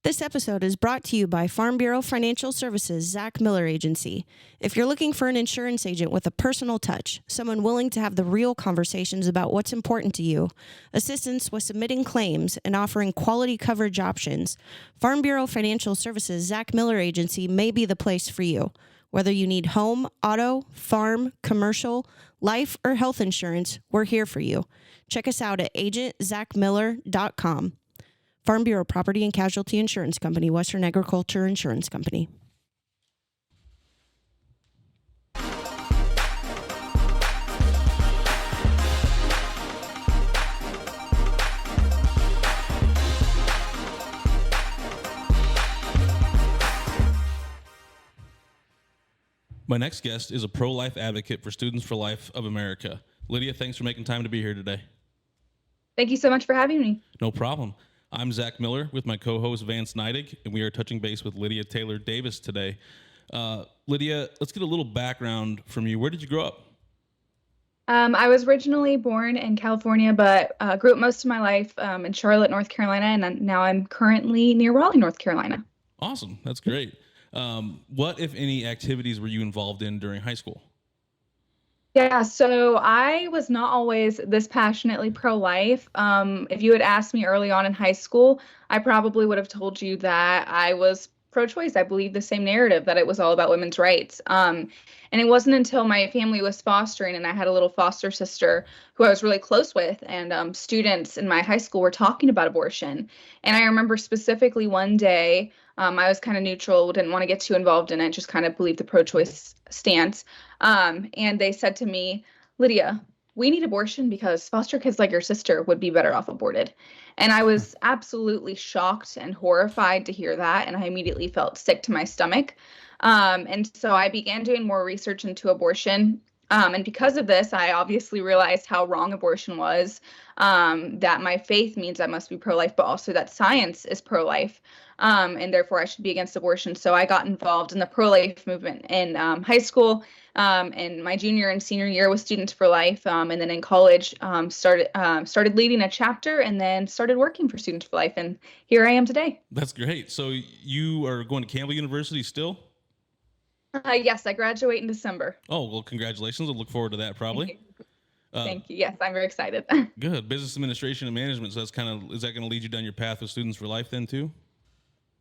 This episode is brought to you by Farm Bureau Financial Services, Zach Miller Agency. If you're looking for an insurance agent with a personal touch, someone willing to have the real conversations about what's important to you, assistance with submitting claims, and offering quality coverage options, Farm Bureau Financial Services, Zach Miller Agency may be the place for you. Whether you need home, auto, farm, commercial, life, or health insurance, we're here for you. Check us out at agentzachmiller.com. Farm Bureau Property and Casualty Insurance Company, Western Agriculture Insurance Company. My next guest is a ProLife Advocate for Students for Life of America. Lydia, thanks for making time to be here today. Thank you so much for having me. No problem. I'm Zach Miller with my co-host Vance, and we are touching base with Lydia Taylor Davis today. Lydia, let's get a little background from you. Where did you grow up? I was originally born in California, but grew up most of my life in Charlotte, North Carolina, and now I'm currently near Raleigh, North Carolina. Awesome. That's great. What, if any, activities were you involved in during high school? Yeah, so I was not always this passionately pro-life. If you had asked me early on in high school, I probably would have told you that I was pro-choice. I believed the same narrative, that it was all about women's rights. And it wasn't until my family was fostering and I had a little foster sister who I was really close with, and students in my high school were talking about abortion. And I remember specifically one day, I was kind of neutral, didn't want to get too involved in it, just kind of believed the pro-choice stance. And they said to me, Lydia, we need abortion because foster kids like your sister would be better off aborted. And I was absolutely shocked and horrified to hear that. And I immediately felt sick to my stomach. And so I began doing more research into abortion. And because of this, I obviously realized how wrong abortion was, that my faith means I must be pro-life, but also that science is pro-life. And therefore I should be against abortion. So I got involved in the pro-life movement in high school, and my junior and senior year with Students for Life, and then in college started leading a chapter, and then started working for Students for Life, and here I am today. That's great. So you are going to Campbell University still? Yes, I graduate in December. Oh, well, congratulations. I'll look forward to that probably. Thank you. Yes, I'm very excited. Good. Business administration and management. So is that going to lead you down your path with Students for Life then too?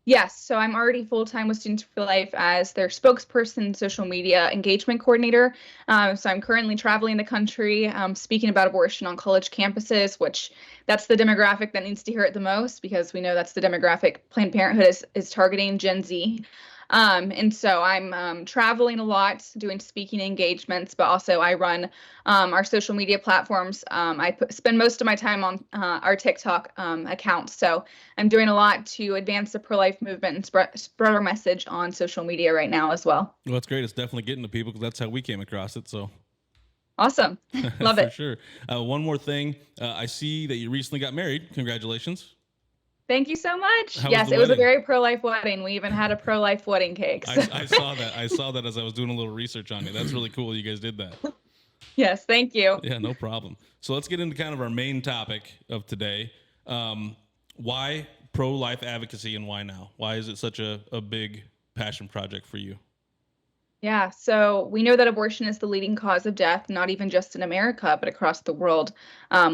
Yes, so I'm already full-time with Students for Life as their spokesperson, social media engagement coordinator. So I'm currently traveling the country, speaking about abortion on college campuses, which that's the demographic that needs to hear it the most, because we know that's the demographic Planned Parenthood is targeting, Gen Z. And so I'm traveling a lot, doing speaking engagements, but also I run our social media platforms. I spend most of my time on our TikTok account. So I'm doing a lot to advance the pro-life movement and spread our message on social media right now as well. Well, that's great. It's definitely getting to people because that's how we came across it. So awesome. Love it. For sure. One more thing. I see that you recently got married. Congratulations. Thank you so much. Yes, it was a very pro-life wedding. We even had a pro-life wedding cake. So. I saw that. I saw that as I was doing a little research on you. That's really cool. You guys did that. Yes, thank you. Yeah, no problem. So let's get into kind of our main topic of today. Why pro-life advocacy and why now? Why is it such a big passion project for you? Yeah, so we know that abortion is the leading cause of death, not even just in America, but across the world,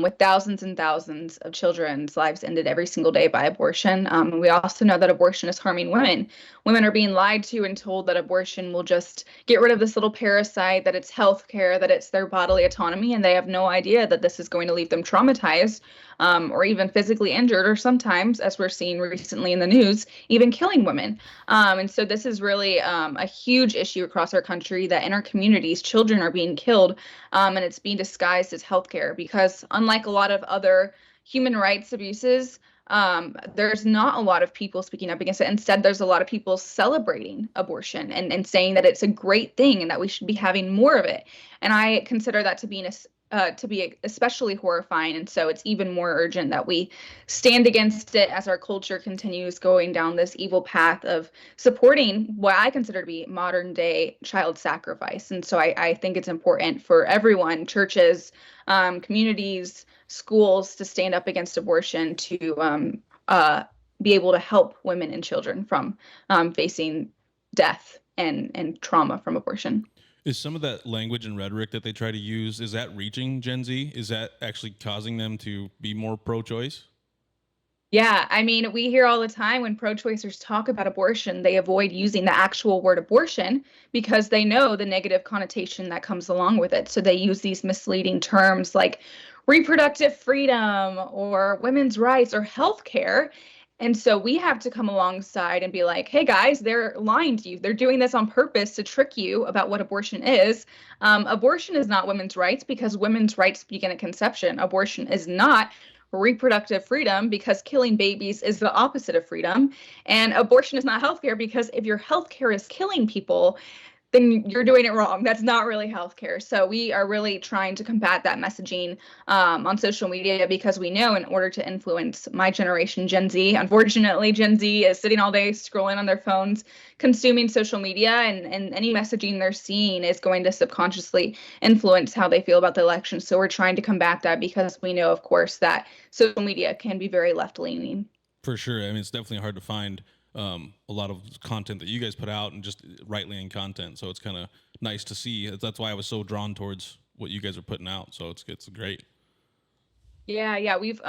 with thousands and thousands of children's lives ended every single day by abortion. We also know that abortion is harming women. Women are being lied to and told that abortion will just get rid of this little parasite, that it's health care, that it's their bodily autonomy, and they have no idea that this is going to leave them traumatized, or even physically injured, or sometimes, as we're seeing recently in the news, even killing women. And so this is really a huge issue across our country, that in our communities, children are being killed, and it's being disguised as healthcare, because unlike a lot of other human rights abuses, there's not a lot of people speaking up against it. Instead, there's a lot of people celebrating abortion and saying that it's a great thing and that we should be having more of it. And I consider that to be especially horrifying. And so it's even more urgent that we stand against it as our culture continues going down this evil path of supporting what I consider to be modern day child sacrifice. And so I think it's important for everyone, churches, communities, schools, to stand up against abortion, to be able to help women and children from facing death and trauma from abortion. Is some of that language and rhetoric that they try to use, is that reaching Gen Z? Is that actually causing them to be more pro-choice? Yeah, I mean, we hear all the time when pro-choicers talk about abortion, they avoid using the actual word abortion because they know the negative connotation that comes along with it. So they use these misleading terms like reproductive freedom or women's rights or healthcare. And so we have to come alongside and be like, hey guys, they're lying to you. They're doing this on purpose to trick you about what abortion is. Abortion is not women's rights because women's rights begin at conception. Abortion is not reproductive freedom because killing babies is the opposite of freedom. And abortion is not healthcare because if your healthcare is killing people, then you're doing it wrong. That's not really healthcare. So we are really trying to combat that messaging on social media because we know in order to influence my generation, Gen Z, unfortunately, Gen Z is sitting all day scrolling on their phones, consuming social media, and any messaging they're seeing is going to subconsciously influence how they feel about the election. So we're trying to combat that because we know, of course, that social media can be very left-leaning. For sure. I mean, it's definitely hard to find a lot of content that you guys put out and just right-leaning content. So it's kind of nice to see. That's why I was so drawn towards what you guys are putting out. So it's great. Yeah. We've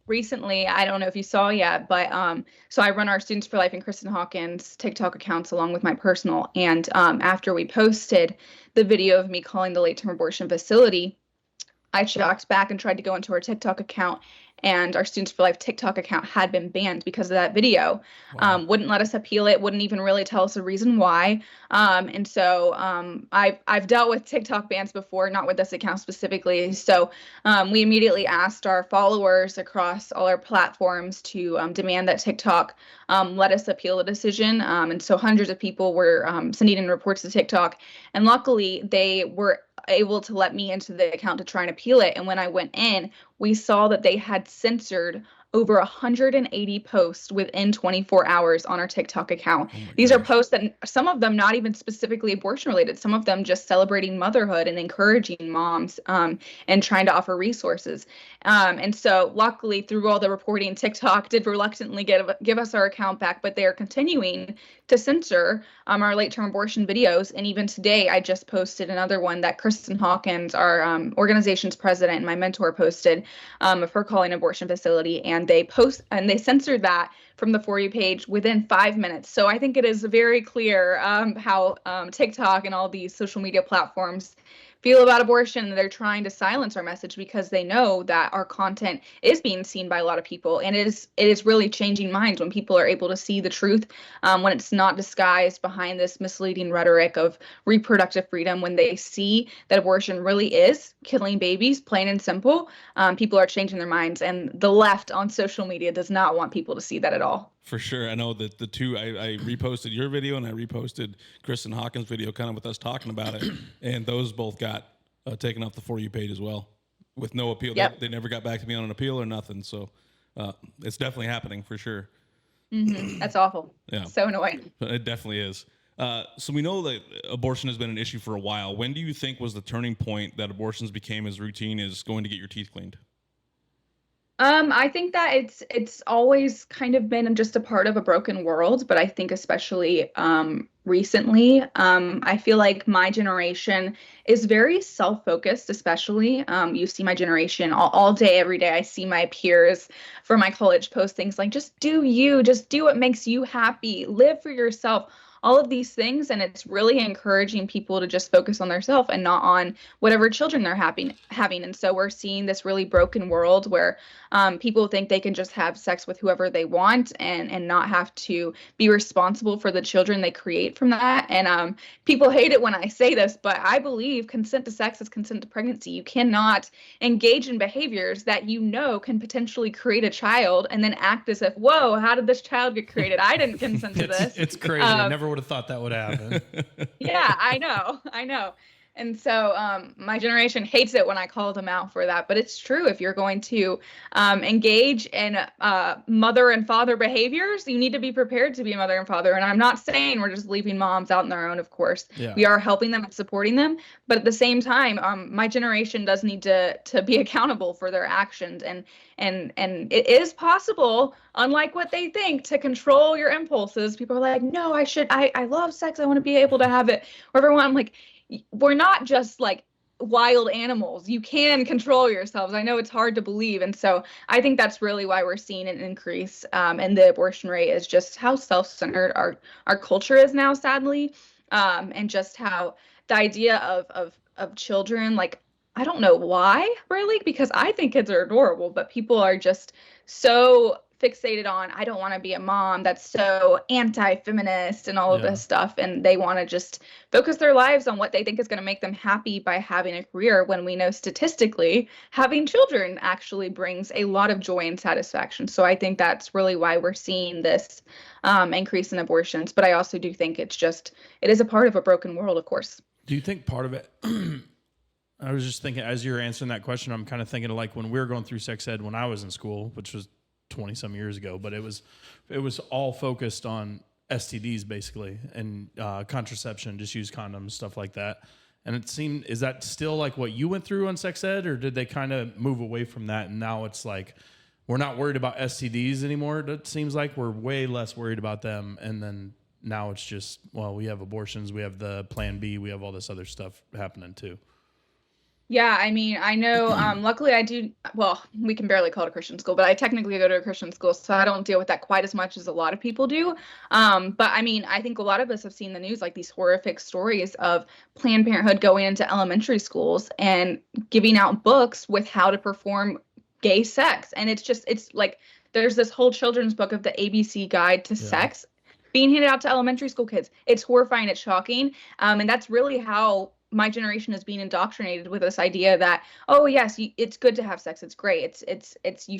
recently, I don't know if you saw yet, but so I run our Students for Life and Kristen Hawkins TikTok accounts along with my personal. And after we posted the video of me calling the late-term abortion facility, I checked back and tried to go into our TikTok account, and our Students for Life TikTok account had been banned because of that video. Wow. Wouldn't let us appeal it, wouldn't even really tell us a reason why. And so I've dealt with TikTok bans before, not with this account specifically. So we immediately asked our followers across all our platforms to demand that TikTok let us appeal the decision. And so hundreds of people were sending in reports to TikTok, and luckily they were able to let me into the account to try and appeal it. And when I went in, we saw that they had censored over 180 posts within 24 hours on our TikTok account. Oh These are gosh. posts that some of them not even specifically abortion related, some of them just celebrating motherhood and encouraging moms and trying to offer resources. And so luckily through all the reporting, TikTok did reluctantly give us our account back, but they are continuing to censor our late-term abortion videos. And even today, I just posted another one that Kristen Hawkins, our organization's president and my mentor, posted of her calling abortion facility, and they censored that from the For You page within 5 minutes. So I think it is very clear how TikTok and all these social media platforms feel about abortion. They're trying to silence our message because they know that our content is being seen by a lot of people, and it is really changing minds when people are able to see the truth, when it's not disguised behind this misleading rhetoric of reproductive freedom. When they see that abortion really is killing babies, plain and simple, people are changing their minds, and the left on social media does not want people to see that at all. For sure. I know that the two, I reposted your video and I reposted Kristen Hawkins' video kind of with us talking about it. And those both got taken off the For You page as well with no appeal. Yep. They never got back to me on an appeal or nothing. So it's definitely happening for sure. Mm-hmm. That's awful. Yeah. So annoying. But it definitely is. So we know that abortion has been an issue for a while. When do you think was the turning point that abortions became as routine as going to get your teeth cleaned? I think that it's always kind of been just a part of a broken world, but I think especially recently, I feel like my generation is very self-focused, especially. You see my generation all day, every day. I see my peers from my college post things like, just do you, just do what makes you happy, live for yourself, all of these things. And it's really encouraging people to just focus on themselves and not on whatever children they're having. And so we're seeing this really broken world where people think they can just have sex with whoever they want and not have to be responsible for the children they create from that. And people hate it when I say this, but I believe consent to sex is consent to pregnancy. You cannot engage in behaviors that you know can potentially create a child and then act as if, whoa, how did this child get created? I didn't consent to this. It's crazy. I never would have thought that would happen. Yeah, I know. And so my generation hates it when I call them out for that. But it's true. If you're going to engage in mother and father behaviors, you need to be prepared to be a mother and father. And I'm not saying we're just leaving moms out on their own, of course. Yeah. We are helping them and supporting them. But at the same time, my generation does need to be accountable for their actions. And it is possible, unlike what they think, to control your impulses. People are like, no, I love sex. I want to be able to have it. Or everyone, I'm like, we're not just like wild animals. You can control yourselves. I know it's hard to believe. And so I think that's really why we're seeing an increase in the abortion rate, is just how self-centered our culture is now, sadly. And just how the idea of children, like, I don't know why, really, because I think kids are adorable, but people are just so fixated on, I don't want to be a mom. That's so anti-feminist and all of this stuff. And they want to just focus their lives on what they think is going to make them happy by having a career, when we know statistically having children actually brings a lot of joy and satisfaction. So I think that's really why we're seeing this increase in abortions. But I also do think it is a part of a broken world, of course. Do you think part of it, I was just thinking, as you're answering that question, I'm kind of thinking of like when we were going through sex ed when I was in school, which was 20 some years ago, but it was all focused on STDs basically, and contraception, just use condoms, stuff like that. And it seemed, is that still like what you went through on sex ed, or did they kind of move away from that? And now it's like, we're not worried about STDs anymore. It seems like we're way less worried about them. And then now it's just, well, we have abortions, we have the Plan B, we have all this other stuff happening too. Yeah, I mean, I know, luckily I do, well, we can barely call it a Christian school, but I technically go to a Christian school, so I don't deal with that quite as much as a lot of people do. But I mean, I think a lot of us have seen the news, like these horrific stories of Planned Parenthood going into elementary schools and giving out books with how to perform gay sex. And it's like, there's this whole children's book of the ABC Guide to Sex being handed out to elementary school kids. It's horrifying, it's shocking. And that's really how my generation is being indoctrinated, with this idea that, oh yes, it's good to have sex, it's great, it's you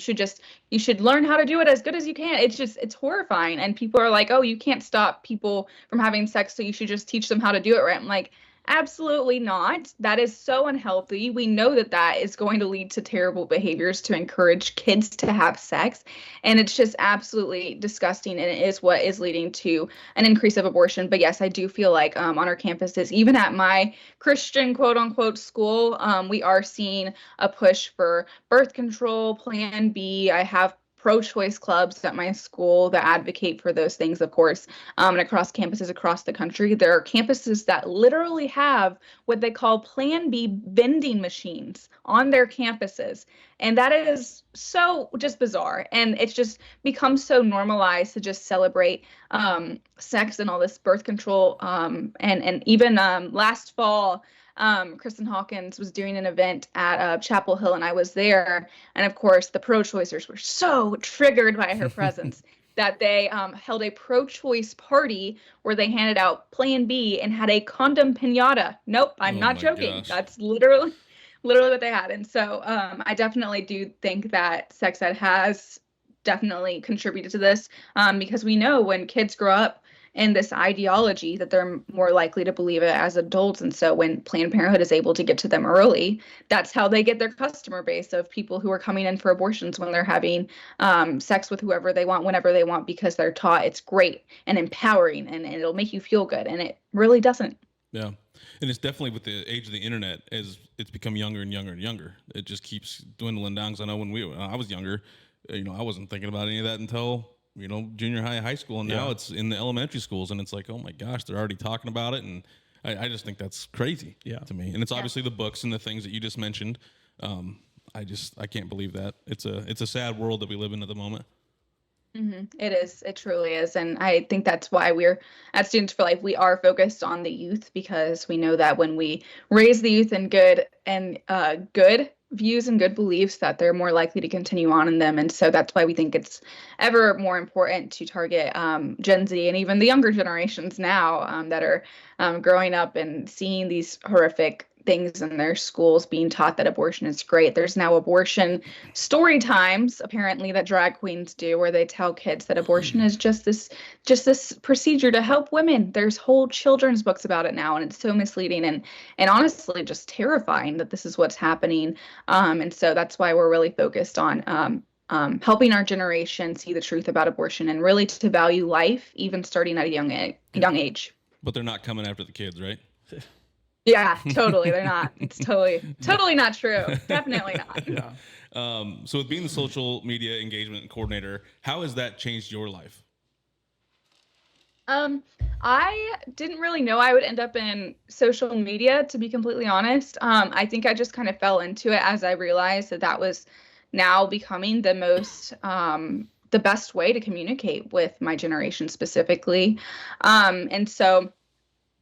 should learn how to do it as good as you can. It's horrifying. And people are like, oh, you can't stop people from having sex, so you should just teach them how to do it right. I'm like, absolutely not. That is so unhealthy. We know that is going to lead to terrible behaviors to encourage kids to have sex. And it's just absolutely disgusting. And it is what is leading to an increase of abortion. But yes, I do feel like on our campuses, even at my Christian quote unquote school, we are seeing a push for birth control, Plan B. I have pro-choice clubs at my school that advocate for those things, of course, and across campuses across the country. There are campuses that literally have what they call Plan B vending machines on their campuses. And that is so just bizarre. And it's just become so normalized to just celebrate sex and all this birth control. And even last fall, Kristen Hawkins was doing an event at Chapel Hill, and I was there. And of course, the pro-choicers were so triggered by her presence that they held a pro-choice party where they handed out Plan B and had a condom piñata. Nope, I'm not joking. Gosh. That's literally what they had. And so I definitely do think that sex ed has definitely contributed to this, because we know when kids grow up in this ideology that they're more likely to believe it as adults. And so when Planned Parenthood is able to get to them early, that's how they get their customer base of people who are coming in for abortions when they're having sex with whoever they want, whenever they want, because they're taught it's great and empowering and it'll make you feel good. And it really doesn't. Yeah. And it's definitely, with the age of the internet, as it's become younger and younger and younger, it just keeps dwindling down. Because I know when I was younger, I wasn't thinking about any of that until junior high school, and now it's in the elementary schools, and it's like, oh my gosh, they're already talking about it, and I just think that's crazy to me. And it's obviously the books and the things that you just mentioned. I can't believe that. It's a sad world that we live in at the moment. Mm-hmm. It is. It truly is. And I think that's why we're at Students for Life. We are focused on the youth, because we know that when we raise the youth in good views and good beliefs, that they're more likely to continue on in them. And so that's why we think it's ever more important to target Gen Z and even the younger generations now that are growing up and seeing these horrific things in their schools being taught that abortion is great. There's now abortion story times, apparently, that drag queens do, where they tell kids that abortion is just this procedure to help women. There's whole children's books about it now, and it's so misleading and honestly just terrifying that this is what's happening. And so that's why we're really focused on helping our generation see the truth about abortion and really to value life, even starting at a young age. But they're not coming after the kids, right? Yeah, totally. They're not. It's totally not true. Definitely not. Yeah. So with being the social media engagement coordinator, how has that changed your life? I didn't really know I would end up in social media, to be completely honest. I think I just kind of fell into it as I realized that was now becoming the best way to communicate with my generation specifically. And so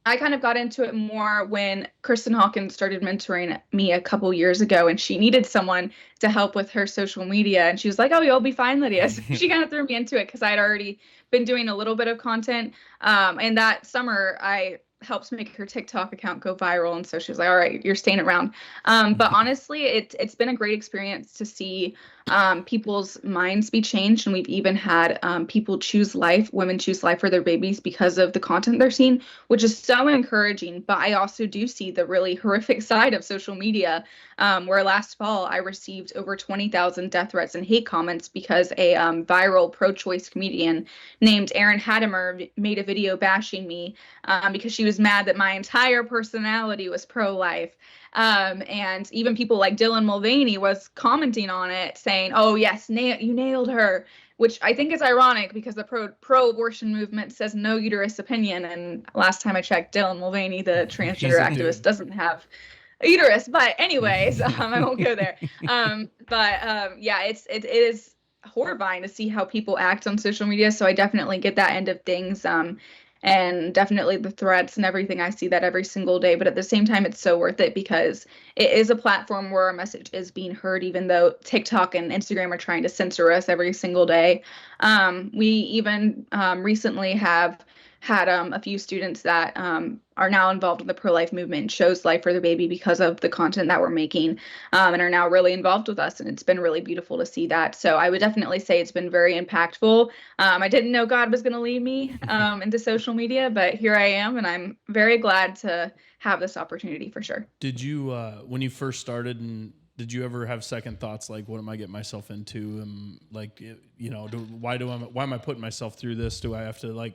I kind of got into it more when Kristen Hawkins started mentoring me a couple years ago, and she needed someone to help with her social media. And she was like, "Oh, you'll be fine, Lydia." So she kind of threw me into it because I had already been doing a little bit of content. And that summer, I helped make her TikTok account go viral. And so she was like, "All right, you're staying around." But honestly, it's been a great experience to see people's minds be changed. And we've even had women choose life for their babies because of the content they're seeing, which is so encouraging. But I also do see the really horrific side of social media, where last fall I received over 20,000 death threats and hate comments because a viral pro-choice comedian named Erin Hadimer made a video bashing me because she was mad that my entire personality was pro-life. And even people like Dylan Mulvaney was commenting on it saying, "Oh yes, you nailed her," which I think is ironic because the pro-abortion movement says no uterus opinion. And last time I checked, Dylan Mulvaney, the transgender activist, doesn't have a uterus. But anyways, I won't go there. Yeah, it is horrifying to see how people act on social media. So I definitely get that end of things. And definitely the threats and everything. I see that every single day. But at the same time, it's so worth it because it is a platform where our message is being heard, even though TikTok and Instagram are trying to censor us every single day. We even recently have had a few students that are now involved in the pro-life movement and chose life for their baby because of the content that we're making, and are now really involved with us. And it's been really beautiful to see that. So I would definitely say it's been very impactful. I didn't know God was going to lead me into social media, but here I am, and I'm very glad to have this opportunity for sure. Did you, when you first started, and did you ever have second thoughts like, what am I getting myself into? And like, why am I putting myself through this? Do I have to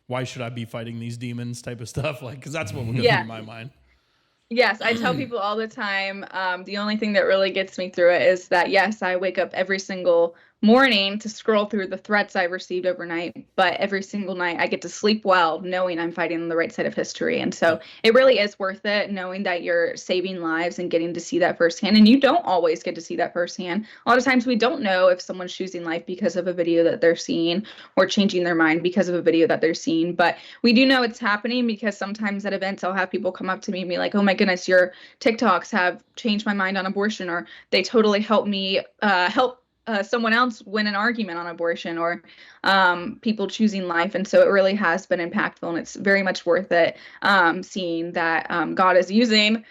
why should I be fighting these demons type of stuff? Because that's what would go through my mind. Yes, I tell people all the time, the only thing that really gets me through it is that, yes, I wake up every single morning to scroll through the threats I've received overnight, but every single night I get to sleep well knowing I'm fighting on the right side of history. And so it really is worth it knowing that you're saving lives and getting to see that firsthand. And you don't always get to see that firsthand. A lot of times we don't know if someone's choosing life because of a video that they're seeing or changing their mind because of a video that they're seeing. But we do know it's happening because sometimes at events I'll have people come up to me and be like, "Oh my goodness, your TikToks have changed my mind on abortion," or "They totally helped me help someone else win an argument on abortion," or people choosing life. And so it really has been impactful, and it's very much worth it seeing that God is using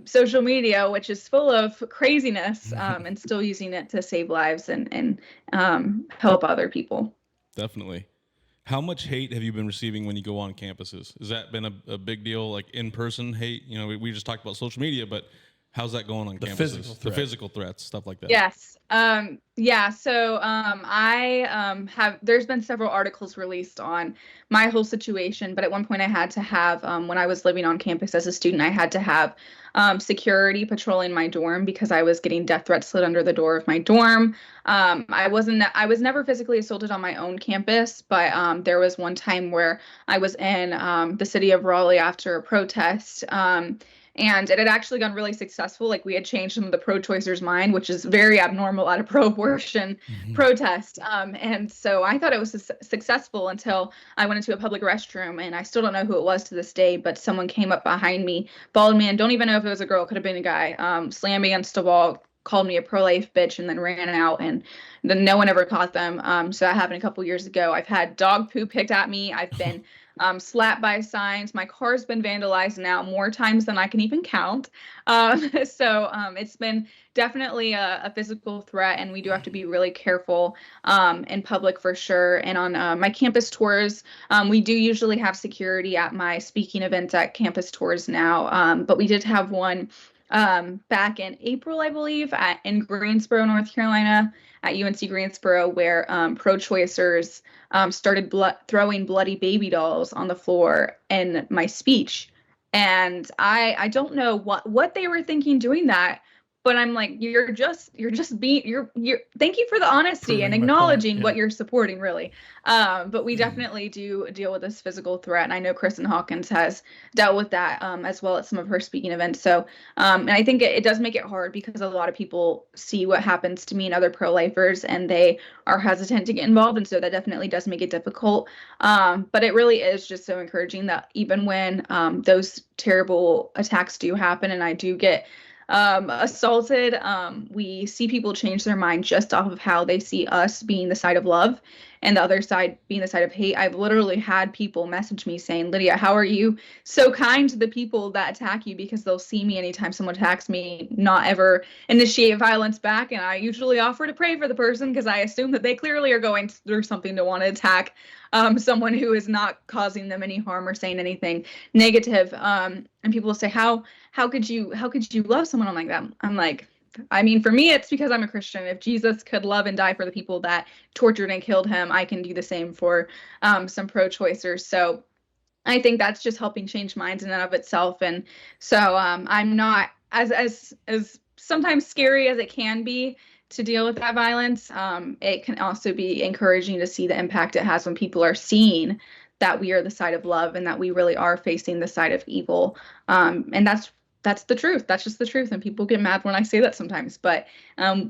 social media, which is full of craziness, and still using it to save lives and help other people. Definitely. How much hate have you been receiving when you go on campuses? Has that been a big deal, like in-person hate? We just talked about social media, but how's that going on campuses? The physical threats, stuff like that. Yes. So there's been several articles released on my whole situation, but at one point I had to have, when I was living on campus as a student, I had to have security patrolling my dorm because I was getting death threats slid under the door of my dorm. I was never physically assaulted on my own campus, but there was one time where I was in the city of Raleigh after a protest, and it had actually gone really successful. Like, we had changed some of the pro-choicers' mind, which is very abnormal at a pro-abortion protest. And so I thought it was successful until I went into a public restroom, and I still don't know who it was to this day, but someone came up behind me, followed me, and don't even know if it was a girl, could have been a guy, slammed me against a wall, called me a pro-life bitch and then ran out, and then no one ever caught them. So that happened a couple years ago. I've had dog poo picked at me. I've been slapped by signs. My car's been vandalized now more times than I can even count. So it's been definitely a physical threat, and we do have to be really careful in public for sure. And on my campus tours, we do usually have security at my speaking events at campus tours now, but we did have one back in April, I believe, in Greensboro, North Carolina, at UNC Greensboro, where pro-choicers started throwing bloody baby dolls on the floor in my speech. And I don't know what they were thinking doing that, but I'm like, you're thank you for the honesty Proving and my point, acknowledging yeah. what you're supporting, really. But we definitely do deal with this physical threat. And I know Kristen Hawkins has dealt with that as well at some of her speaking events. So, and I think it does make it hard because a lot of people see what happens to me and other pro-lifers, and they are hesitant to get involved. And so that definitely does make it difficult. But it really is just so encouraging that even when those terrible attacks do happen and I do get assaulted, we see people change their mind just off of how they see us being the side of love and the other side being the side of hate. I've literally had people message me saying, Lydia, how are you so kind to the people that attack you? Because they'll see me anytime someone attacks me, not ever initiate violence back. And I usually offer to pray for the person because I assume that they clearly are going through something to want to attack someone who is not causing them any harm or saying anything negative. And people will say, how could you love someone like that? I'm like, I mean, for me, it's because I'm a Christian. If Jesus could love and die for the people that tortured and killed him, I can do the same for some pro-choicers. So I think that's just helping change minds in and of itself. And so I'm not as sometimes scary as it can be to deal with that violence. It can also be encouraging to see the impact it has when people are seeing that we are the side of love and that we really are facing the side of evil. And that's the truth. That's just the truth. And people get mad when I say that sometimes, but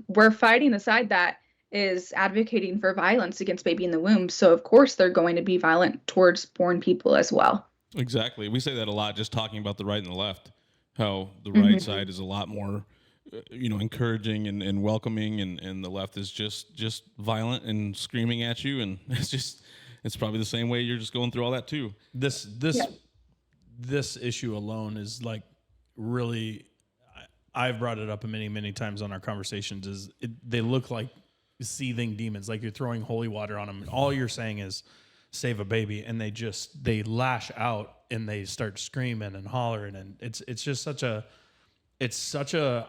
we're fighting the side that is advocating for violence against baby in the womb. So of course they're going to be violent towards born people as well. Exactly. We say that a lot, just talking about the right and the left, how the right side is a lot more, encouraging and welcoming, and the left is just violent and screaming at you. And it's probably the same way you're just going through all that too. This issue alone is like really, I've brought it up many times on our conversations, they look like seething demons, like you're throwing holy water on them, and all you're saying is save a baby, and they lash out and they start screaming and hollering, and it's just such a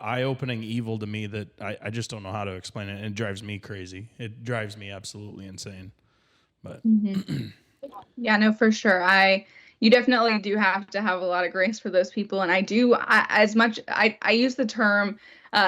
eye-opening evil to me that I just don't know how to explain it, and it drives me crazy. It drives me absolutely insane. But yeah, no, for sure. You definitely do have to have a lot of grace for those people. And I use the term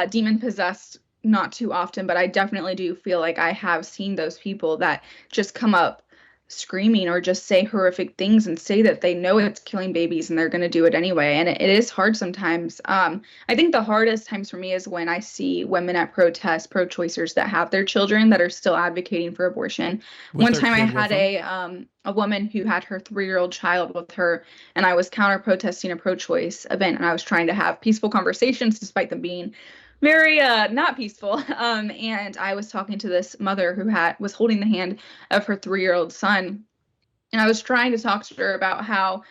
demon possessed not too often, but I definitely do feel like I have seen those people that just come up screaming or just say horrific things and say that they know it's killing babies and they're going to do it anyway. And it is hard sometimes. I think the hardest times for me is when I see women at protests, pro-choicers that have their children that are still advocating for abortion. One time I had a woman who had her 3-year-old child with her, and I was counter protesting a pro-choice event, and I was trying to have peaceful conversations despite them being very not peaceful. And I was talking to this mother who was holding the hand of her 3-year-old son, and I was trying to talk to her about how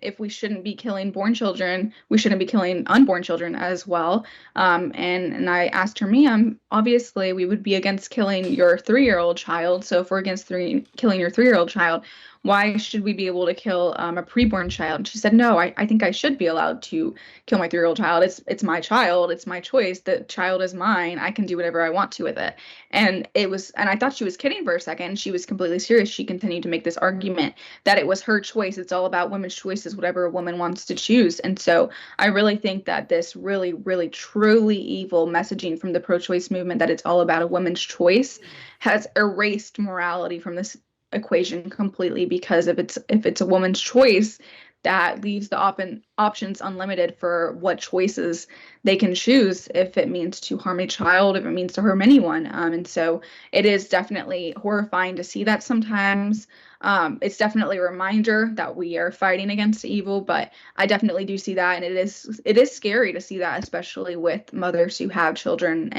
if we shouldn't be killing born children, we shouldn't be killing unborn children as well. And I asked her, ma'am, obviously we would be against killing your 3-year-old child. So if we're against killing your 3-year-old child, why should we be able to kill a preborn child? And she said, no, I think I should be allowed to kill my 3-year-old child. It's my child. It's my choice. The child is mine. I can do whatever I want to with it. And I thought she was kidding for a second. She was completely serious. She continued to make this argument that it was her choice. It's all about women's choices, whatever a woman wants to choose. And so I really think that this really, really, truly evil messaging from the pro-choice movement, that it's all about a woman's choice, has erased morality from this equation completely. Because if it's a woman's choice, that leaves the options unlimited for what choices they can choose if it means to harm a child, if it means to harm anyone. And so it is definitely horrifying to see that sometimes. It's definitely a reminder that we are fighting against evil, but I definitely do see that, and it is scary to see that, especially with mothers who have children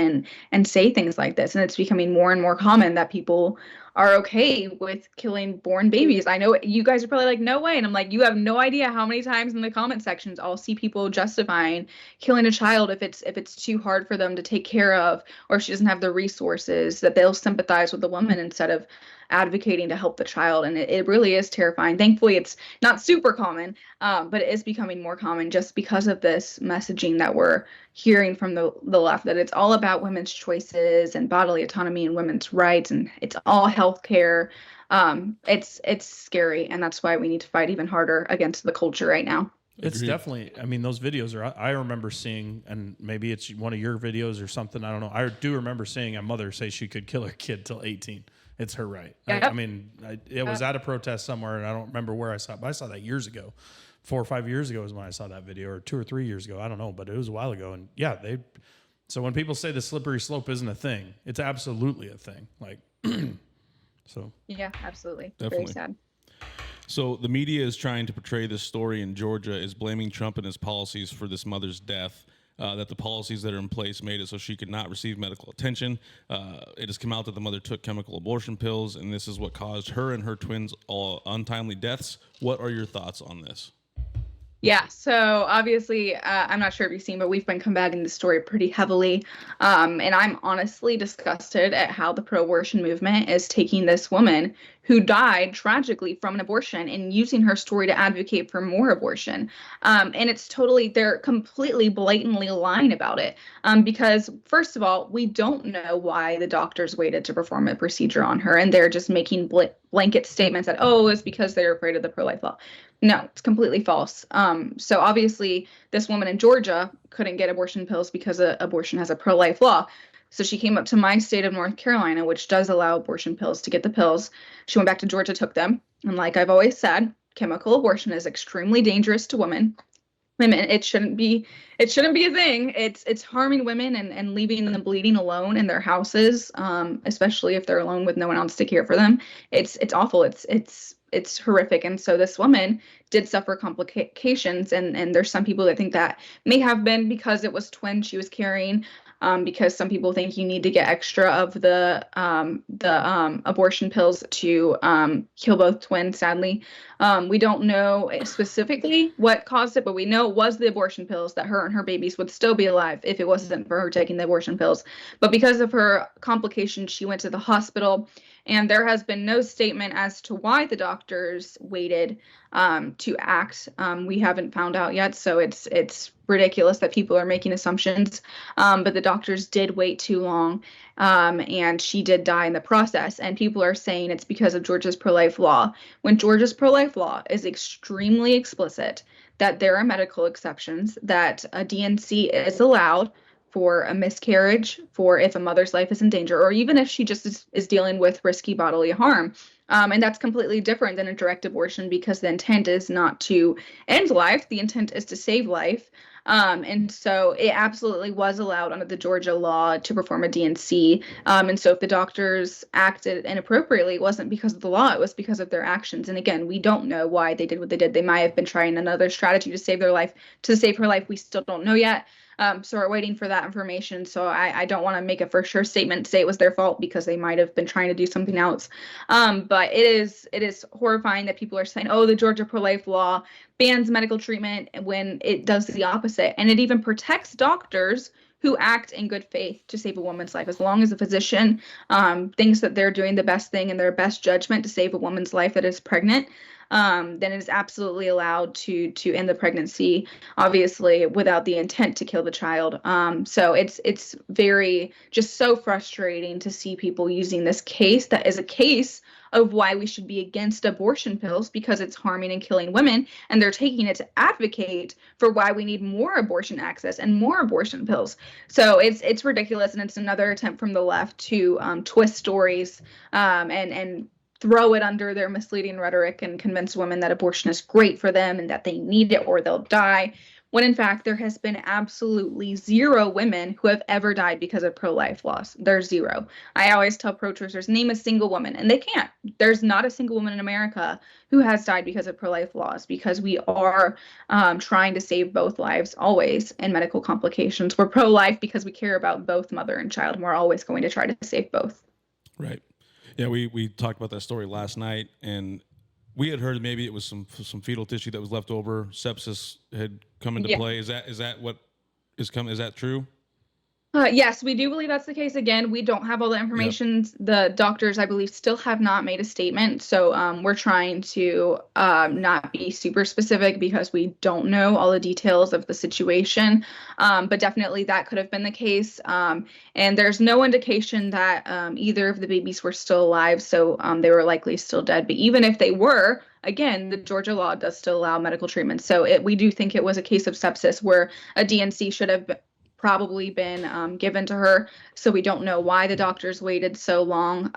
and say things like this. And it's becoming more and more common that people are okay with killing born babies. I know you guys are probably like, no way. And I'm like, you have no idea how many times in the comment sections I'll see people justifying killing a child if it's too hard for them to take care of, or if she doesn't have the resources, that they'll sympathize with the woman instead of advocating to help the child. And it really is terrifying. Thankfully, it's not super common, but it is becoming more common just because of this messaging that we're hearing from the left, that it's all about women's choices and bodily autonomy and women's rights, and it's all healthcare. It's scary, and that's why we need to fight even harder against the culture right now. It's definitely, I mean, those videos are, I remember seeing, and maybe it's one of your videos or something, I don't know. I do remember seeing a mother say she could kill her kid till 18. It's her right. Yep. I mean, it was at a protest somewhere, and I don't remember where I saw it, but I saw that years ago. 4 or 5 years ago is when I saw that video, or 2 or 3 years ago. I don't know, but it was a while ago. And yeah, so when people say the slippery slope isn't a thing, it's absolutely a thing. Like, so. Yeah, absolutely. Definitely. Very sad. So the media is trying to portray this story in Georgia is blaming Trump and his policies for this mother's death. That the policies that are in place made it so she could not receive medical attention. It has come out that the mother took chemical abortion pills, and this is what caused her and her twins all untimely deaths. What are your thoughts on this? Yeah, so obviously, I'm not sure if you've seen, but we've been combating this story pretty heavily. And I'm honestly disgusted at how the pro-abortion movement is taking this woman who died tragically from an abortion and using her story to advocate for more abortion. And they're completely blatantly lying about it. Because first of all, we don't know why the doctors waited to perform a procedure on her. And they're just making blanket statements that, oh, it's because they're afraid of the pro-life law. No, it's completely false. So obviously, this woman in Georgia couldn't get abortion pills because abortion has a pro-life law. So she came up to my state of North Carolina, which does allow abortion pills, to get the pills. She went back to Georgia, took them. And like I've always said, chemical abortion is extremely dangerous to women. It shouldn't be a thing. It's harming women and leaving them bleeding alone in their houses, especially if they're alone with no one else to care for them. It's awful. It's horrific. And so this woman did suffer complications, and there's some people that think that may have been because it was twins she was carrying, because some people think you need to get extra of the abortion pills to kill both twins, sadly. We don't know specifically what caused it, but we know it was the abortion pills, that her and her babies would still be alive if it wasn't for her taking the abortion pills. But because of her complications, she went to the hospital, and there has been no statement as to why the doctors waited to act. We haven't found out yet, so it's ridiculous that people are making assumptions. But the doctors did wait too long, and she did die in the process. And people are saying it's because of Georgia's pro-life law, when Georgia's pro-life law is extremely explicit that there are medical exceptions, that a DNC is allowed for a miscarriage, for if a mother's life is in danger, or even if she just is dealing with risky bodily harm. And that's completely different than a direct abortion, because the intent is not to end life. The intent is to save life. And so it absolutely was allowed under the Georgia law to perform a DNC. And so if the doctors acted inappropriately, it wasn't because of the law, it was because of their actions. And again, we don't know why they did what they did. They might have been trying another strategy to save their life, to save her life. We still don't know yet. So we're waiting for that information. So I don't want to make a for sure statement to say it was their fault, because they might have been trying to do something else. But it is horrifying that people are saying, oh, the Georgia pro-life law bans medical treatment, when it does the opposite. And it even protects doctors who act in good faith to save a woman's life. As long as a physician thinks that they're doing the best thing in their best judgment to save a woman's life that is pregnant, then it is absolutely allowed to end the pregnancy, obviously without the intent to kill the child. So it's very just so frustrating to see people using this case that is a case of why we should be against abortion pills, because it's harming and killing women, and they're taking it to advocate for why we need more abortion access and more abortion pills. So it's ridiculous, and it's another attempt from the left to twist stories and throw it under their misleading rhetoric and convince women that abortion is great for them and that they need it or they'll die, when in fact there has been absolutely zero women who have ever died because of pro-life laws. There's zero. I always tell pro-choicers, name a single woman, and they can't. There's not a single woman in America who has died because of pro-life laws, because we are trying to save both lives always in medical complications. We're pro-life because we care about both mother and child, and we're always going to try to save both. Right. Yeah, we talked about that story last night, and we had heard maybe it was some fetal tissue that was left over. Sepsis had come into play. Is that what is coming? Is that true? Yes, we do believe that's the case. Again, we don't have all the information. Yep. The doctors, I believe, still have not made a statement. So we're trying to not be super specific because we don't know all the details of the situation. But definitely that could have been the case. And there's no indication that either of the babies were still alive. So they were likely still dead. But even if they were, again, the Georgia law does still allow medical treatment. So we do think it was a case of sepsis where a DNC should have probably been given to her. So we don't know why the doctors waited so long.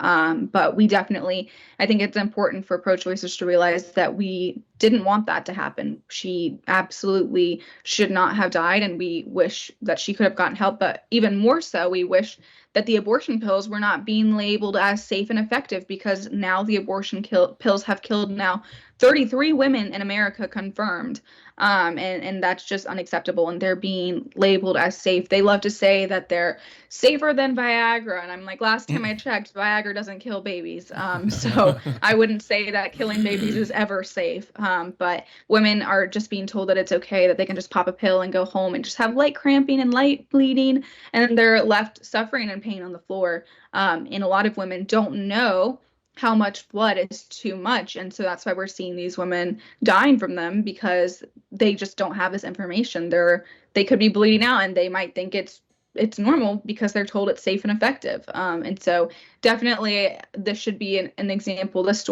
But we definitely, I think it's important for pro-choicers to realize that we didn't want that to happen. She absolutely should not have died, and we wish that she could have gotten help. But even more so, we wish that the abortion pills were not being labeled as safe and effective, because now the abortion pills have killed now 33 women in America confirmed. And that's just unacceptable. And they're being labeled as safe. They love to say that they're safer than Viagra. And I'm like, last time I checked, Viagra doesn't kill babies. So I wouldn't say that killing babies is ever safe. But women are just being told that it's okay, that they can just pop a pill and go home and just have light cramping and light bleeding. And then they're left suffering and pain on the floor. And a lot of women don't know how much blood is too much. And so that's why we're seeing these women dying from them, because they just don't have this information. They could be bleeding out and they might think it's normal because they're told it's safe and effective. And so definitely this should be an example. This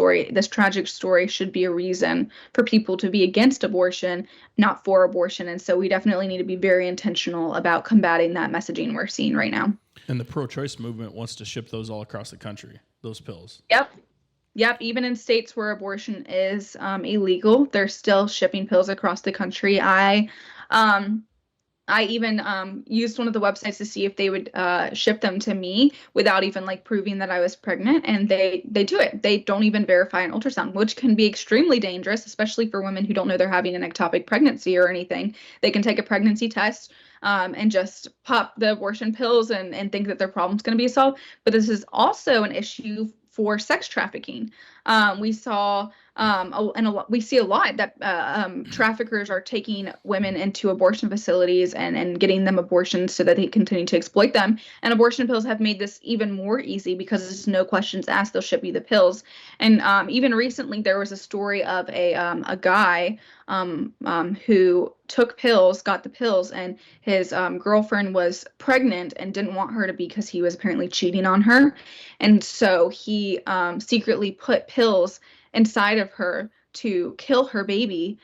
tragic story should be a reason for people to be against abortion, not for abortion. And so we definitely need to be very intentional about combating that messaging we're seeing right now. And the pro-choice movement wants to ship those all across the country, those pills. Yep. Even in states where abortion is illegal, they're still shipping pills across the country. I even used one of the websites to see if they would ship them to me without even proving that I was pregnant, and they do it. They don't even verify an ultrasound, which can be extremely dangerous, especially for women who don't know they're having an ectopic pregnancy or anything. They can take a pregnancy test and just pop the abortion pills and think that their problem's going to be solved. But this is also an issue for sex trafficking. We see a lot that traffickers are taking women into abortion facilities and getting them abortions so that they continue to exploit them. And abortion pills have made this even more easy because there's no questions asked. They'll ship you the pills. And even recently, there was a story of a guy who got the pills, and his girlfriend was pregnant and didn't want her to be because he was apparently cheating on her. And so he secretly put pills inside of her to kill her baby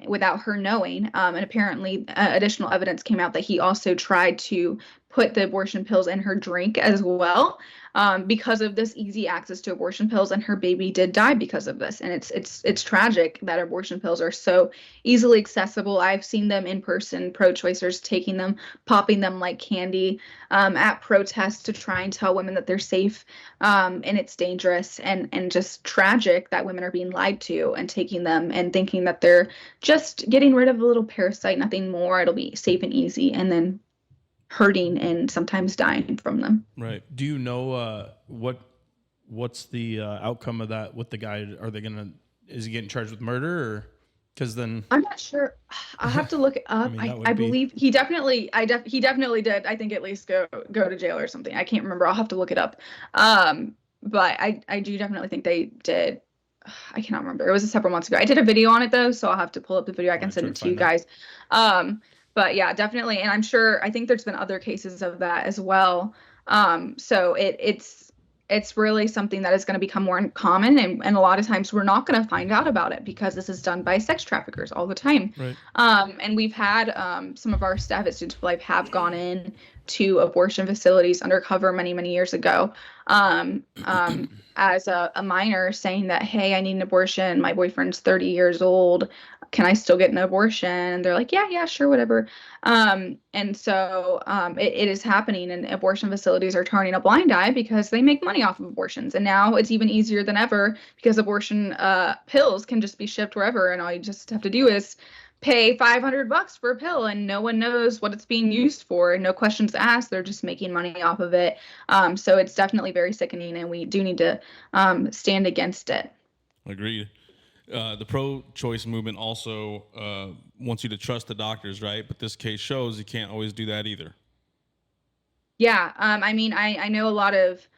without her knowing. And apparently additional evidence came out that he also tried to put the abortion pills in her drink as well, because of this easy access to abortion pills, and her baby did die because of this. And it's tragic that abortion pills are so easily accessible. I've seen them in person, pro-choicers taking them, popping them like candy at protests to try and tell women that they're safe, and it's dangerous and just tragic that women are being lied to and taking them and thinking that they're just getting rid of a little parasite, nothing more. It'll be safe and easy, and then hurting and sometimes dying from them. Right. Do you know what's the outcome of that with the guy? Is he getting charged with murder, or because then I'm not sure. I'll have to look it up. I believe he definitely did. I think at least go to jail or something. I can't remember. I'll have to look it up. But I do definitely think they did. I cannot remember. It was several months ago. I did a video on it though, so I'll have to pull up the video. I can send it to you guys. But yeah, definitely. And I think there's been other cases of that as well. So it's really something that is going to become more common. And a lot of times we're not going to find out about it because this is done by sex traffickers all the time. Right. And we've had some of our staff at Students for Life have gone in to abortion facilities undercover many, many years ago. as a minor saying that, hey, I need an abortion. My boyfriend's 30 years old. Can I still get an abortion? And they're like, yeah, sure, whatever. And so it is happening, and abortion facilities are turning a blind eye because they make money off of abortions. And now it's even easier than ever because abortion pills can just be shipped wherever, and all you just have to do is pay $500 for a pill, and no one knows what it's being used for, and no questions asked. They're just making money off of it. So it's definitely very sickening, and we do need to stand against it. Agreed. The pro-choice movement also wants you to trust the doctors, right? But this case shows you can't always do that either. Yeah, I mean, I know a lot of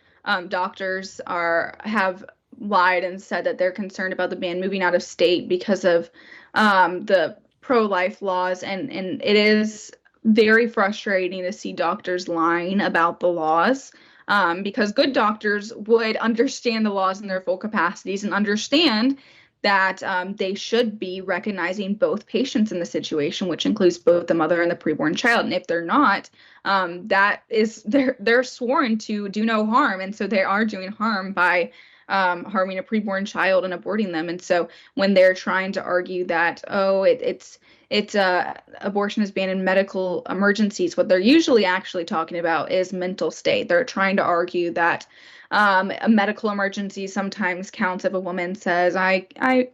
doctors have lied and said that they're concerned about the ban moving out of state because of the pro-life laws, and it is very frustrating to see doctors lying about the laws, because good doctors would understand the laws in their full capacities and understand that they should be recognizing both patients in the situation, which includes both the mother and the preborn child. And if they're not, that is they're sworn to do no harm, and so they are doing harm by harming a preborn child and aborting them. And so when they're trying to argue that, oh, it's abortion is banned in medical emergencies, what they're usually actually talking about is mental state. They're trying to argue that a medical emergency sometimes counts if a woman says, I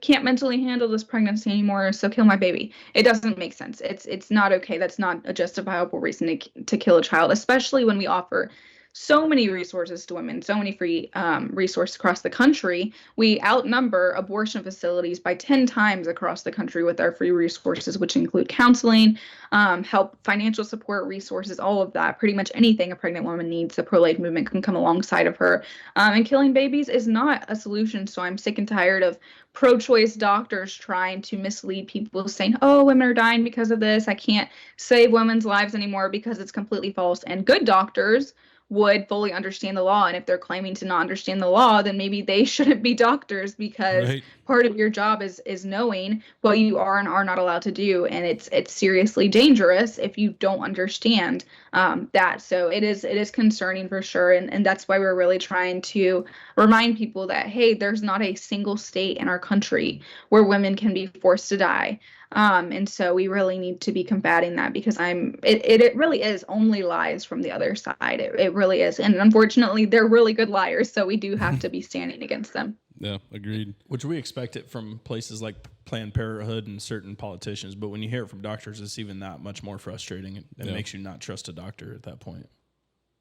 can't mentally handle this pregnancy anymore, so kill my baby. It doesn't make sense. It's not okay. That's not a justifiable reason to kill a child, especially when we offer so many resources to women, so many free resources across the country. We outnumber abortion facilities by 10 times across the country with our free resources, which include counseling, help, financial support, resources, all of that. Pretty much anything a pregnant woman needs, the pro-life movement can come alongside of her. And killing babies is not a solution. So I'm sick and tired of pro-choice doctors trying to mislead people, saying, oh, women are dying because of this. I can't save women's lives anymore, because it's completely false. And good doctors would fully understand the law. And if they're claiming to not understand the law, then maybe they shouldn't be doctors, because part of your job is knowing what you are and are not allowed to do. And it's seriously dangerous if you don't understand that. So it is concerning for sure. And that's why we're really trying to remind people that, hey, there's not a single state in our country where women can be forced to die. And so we really need to be combating that, because it really is only lies from the other side. It really is. And unfortunately, they're really good liars. So we do have to be standing against them. Yeah, agreed. Which we expect it from places like Planned Parenthood and certain politicians. But when you hear it from doctors, it's even that much more frustrating, and makes you not trust a doctor at that point.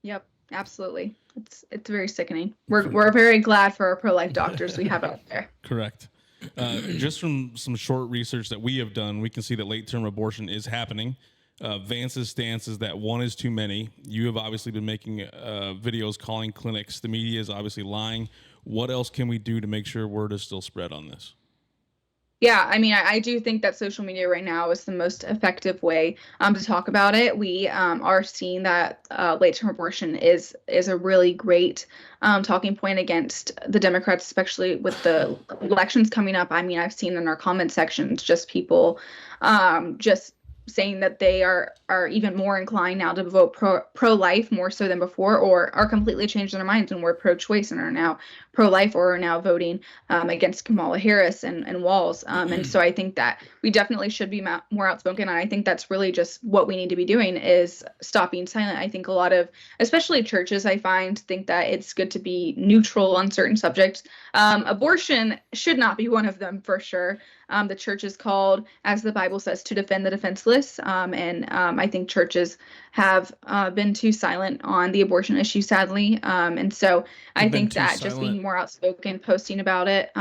Yep, absolutely. It's very sickening. We're very glad for our pro-life doctors we have out there. Correct. Just from some short research that we have done, we can see that late-term abortion is happening. Vance's stance is that one is too many. You have obviously been making videos calling clinics. The media is obviously lying. What else can we do to make sure word is still spread on this? Yeah, I mean, I do think that social media right now is the most effective way to talk about it. We are seeing that late-term abortion is a really great talking point against the Democrats, especially with the elections coming up. I mean, I've seen in our comment sections just people just saying that they are even more inclined now to vote pro-life more so than before, or are completely changed their minds and were pro-choice and are now pro-life, or are now voting against Kamala Harris and Walz. And so I think that we definitely should be more outspoken. And I think that's really just what we need to be doing, is stop being silent. I think a lot of, especially churches, I find, think that it's good to be neutral on certain subjects. Abortion should not be one of them, for sure. The church is called, as the Bible says, to defend the defenseless. And I think churches have been too silent on the abortion issue, sadly. And so I think that just being more outspoken, posting about it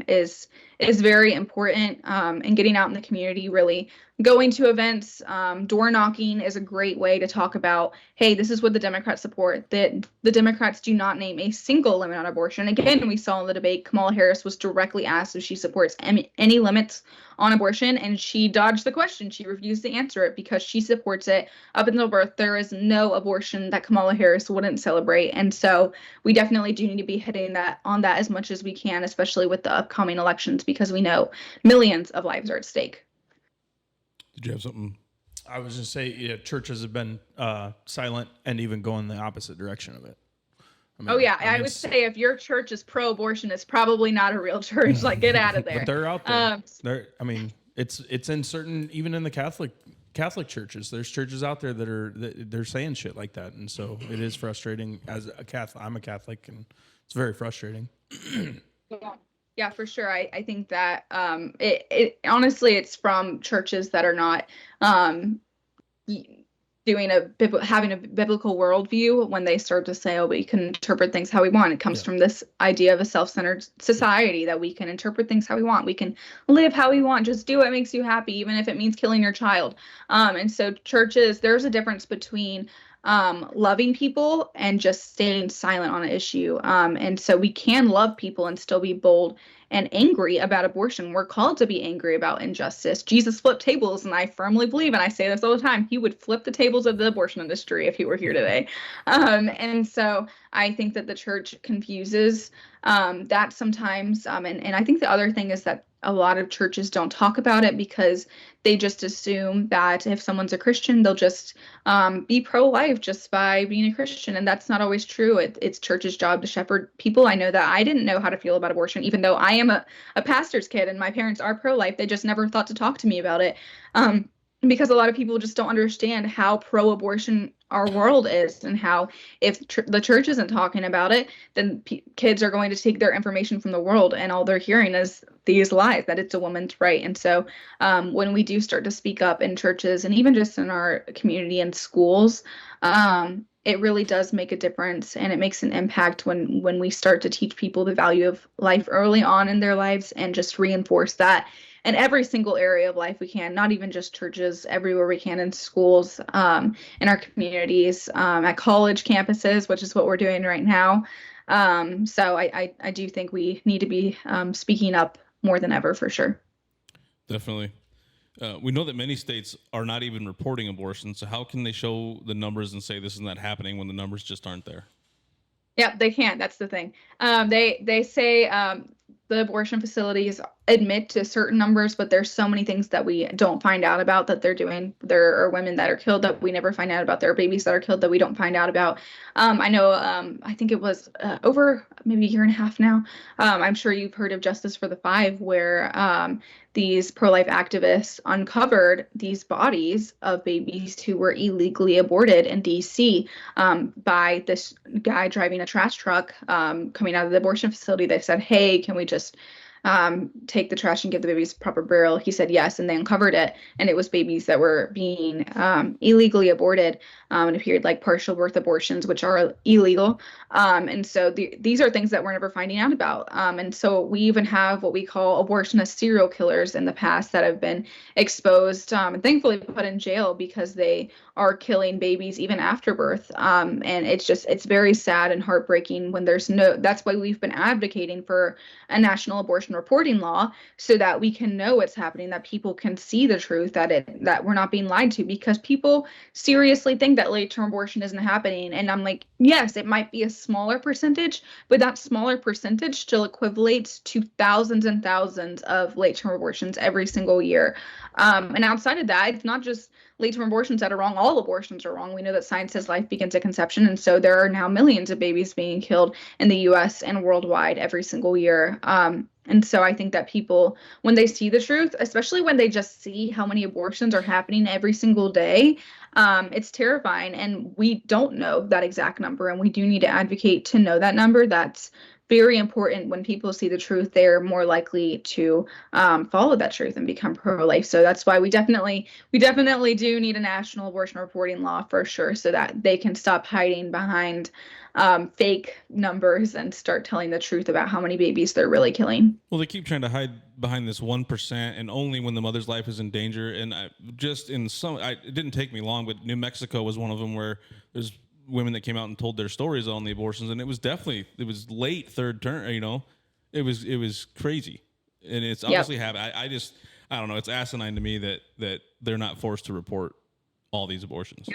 is very important, and getting out in the community, really going to events, door knocking is a great way to talk about, hey, this is what the Democrats support. That the Democrats do not name a single limit on abortion. Again, we saw in the debate, Kamala Harris was directly asked if she supports any limits on abortion, and she dodged the question. She refused to answer it because she supports it up until birth. There is no abortion that Kamala Harris wouldn't celebrate. And so we definitely do need to be hitting that as much as we can, especially with the upcoming elections, because we know millions of lives are at stake. Did you have something? I was going to say, churches have been silent and even going the opposite direction of it. I mean, Oh yeah, I I mean, would say if your church is pro-abortion, it's probably not a real church. Like, get out of there. but they're out there. I mean, it's in certain, even in the Catholic churches. There's churches out there that they're saying shit like that, and so it is frustrating. As a Catholic, I'm a Catholic, and it's very frustrating. Yeah, for sure. I think that it honestly, it's from churches that are not having a biblical worldview when they start to say, oh, we can interpret things how we want. It comes from this idea of a self-centered society that we can interpret things how we want. We can live how we want. Just do what makes you happy, even if it means killing your child. And so churches, there's a difference between loving people and just staying silent on an issue. And so we can love people and still be bold and angry about abortion. We're called to be angry about injustice. Jesus flipped tables, and I firmly believe, and I say this all the time, he would flip the tables of the abortion industry if he were here today. And so I think that the church confuses that sometimes. And I think the other thing is that a lot of churches don't talk about it because they just assume that if someone's a Christian, they'll just be pro-life just by being a Christian. And that's not always true. It's church's job to shepherd people. I know that I didn't know how to feel about abortion, even though I am a pastor's kid and my parents are pro-life. They just never thought to talk to me about it. Because a lot of people just don't understand how pro-abortion our world is, and how if the church isn't talking about it, then kids are going to take their information from the world, and all they're hearing is these lies that it's a woman's right. And so when we do start to speak up in churches and even just in our community and schools, it really does make a difference, and it makes an impact when we start to teach people the value of life early on in their lives and just reinforce that in every single area of life we can, not even just churches, everywhere we can, in schools, in our communities, at college campuses, which is what we're doing right now. So I do think we need to be speaking up more than ever, for sure. Definitely. We know that many states are not even reporting abortion. So how can they show the numbers and say this is not happening when the numbers just aren't there? Yeah, they can't. That's the thing. They say the abortion facilities admit to certain numbers, but there's so many things that we don't find out about that they're doing. There are women that are killed that we never find out about. There are babies that are killed that we don't find out about. I know, I think it was over maybe a year and a half now. I'm sure you've heard of Justice for the Five, where these pro-life activists uncovered these bodies of babies who were illegally aborted in DC by this guy driving a trash truck coming out of the abortion facility. They said, hey, can we just take the trash and give the babies proper burial? He said yes, and they uncovered it, and it was babies that were being illegally aborted. It appeared like partial birth abortions, which are illegal. And so these are things that we're never finding out about. And so we even have what we call abortionist serial killers in the past that have been exposed and thankfully put in jail because they are killing babies even after birth. And it's very sad and heartbreaking when that's why we've been advocating for a national abortion reporting law, so that we can know what's happening, that people can see the truth, that we're not being lied to, because people seriously think that late-term abortion isn't happening. And I'm like, yes, it might be a smaller percentage, but that smaller percentage still equivalates to thousands and thousands of late-term abortions every single year. And outside of that, it's not just late-term abortions that are wrong. All abortions are wrong. We know that science says life begins at conception, and so there are now millions of babies being killed in the U.S. and worldwide every single year. And so I think that people, when they see the truth, especially when they just see how many abortions are happening every single day, it's terrifying. And we don't know that exact number, and we do need to advocate to know that number. That's very important. When people see the truth, they're more likely to follow that truth and become pro-life. So that's why we definitely do need a national abortion reporting law, for sure, so that they can stop hiding behind fake numbers and start telling the truth about how many babies they're really killing. Well, they keep trying to hide behind this 1% and only when the mother's life is in danger. And it didn't take me long, but New Mexico was one of them where there's women that came out and told their stories on the abortions, and it was late third term, it was crazy. And it's obviously happened. I don't know. It's asinine to me that they're not forced to report all these abortions.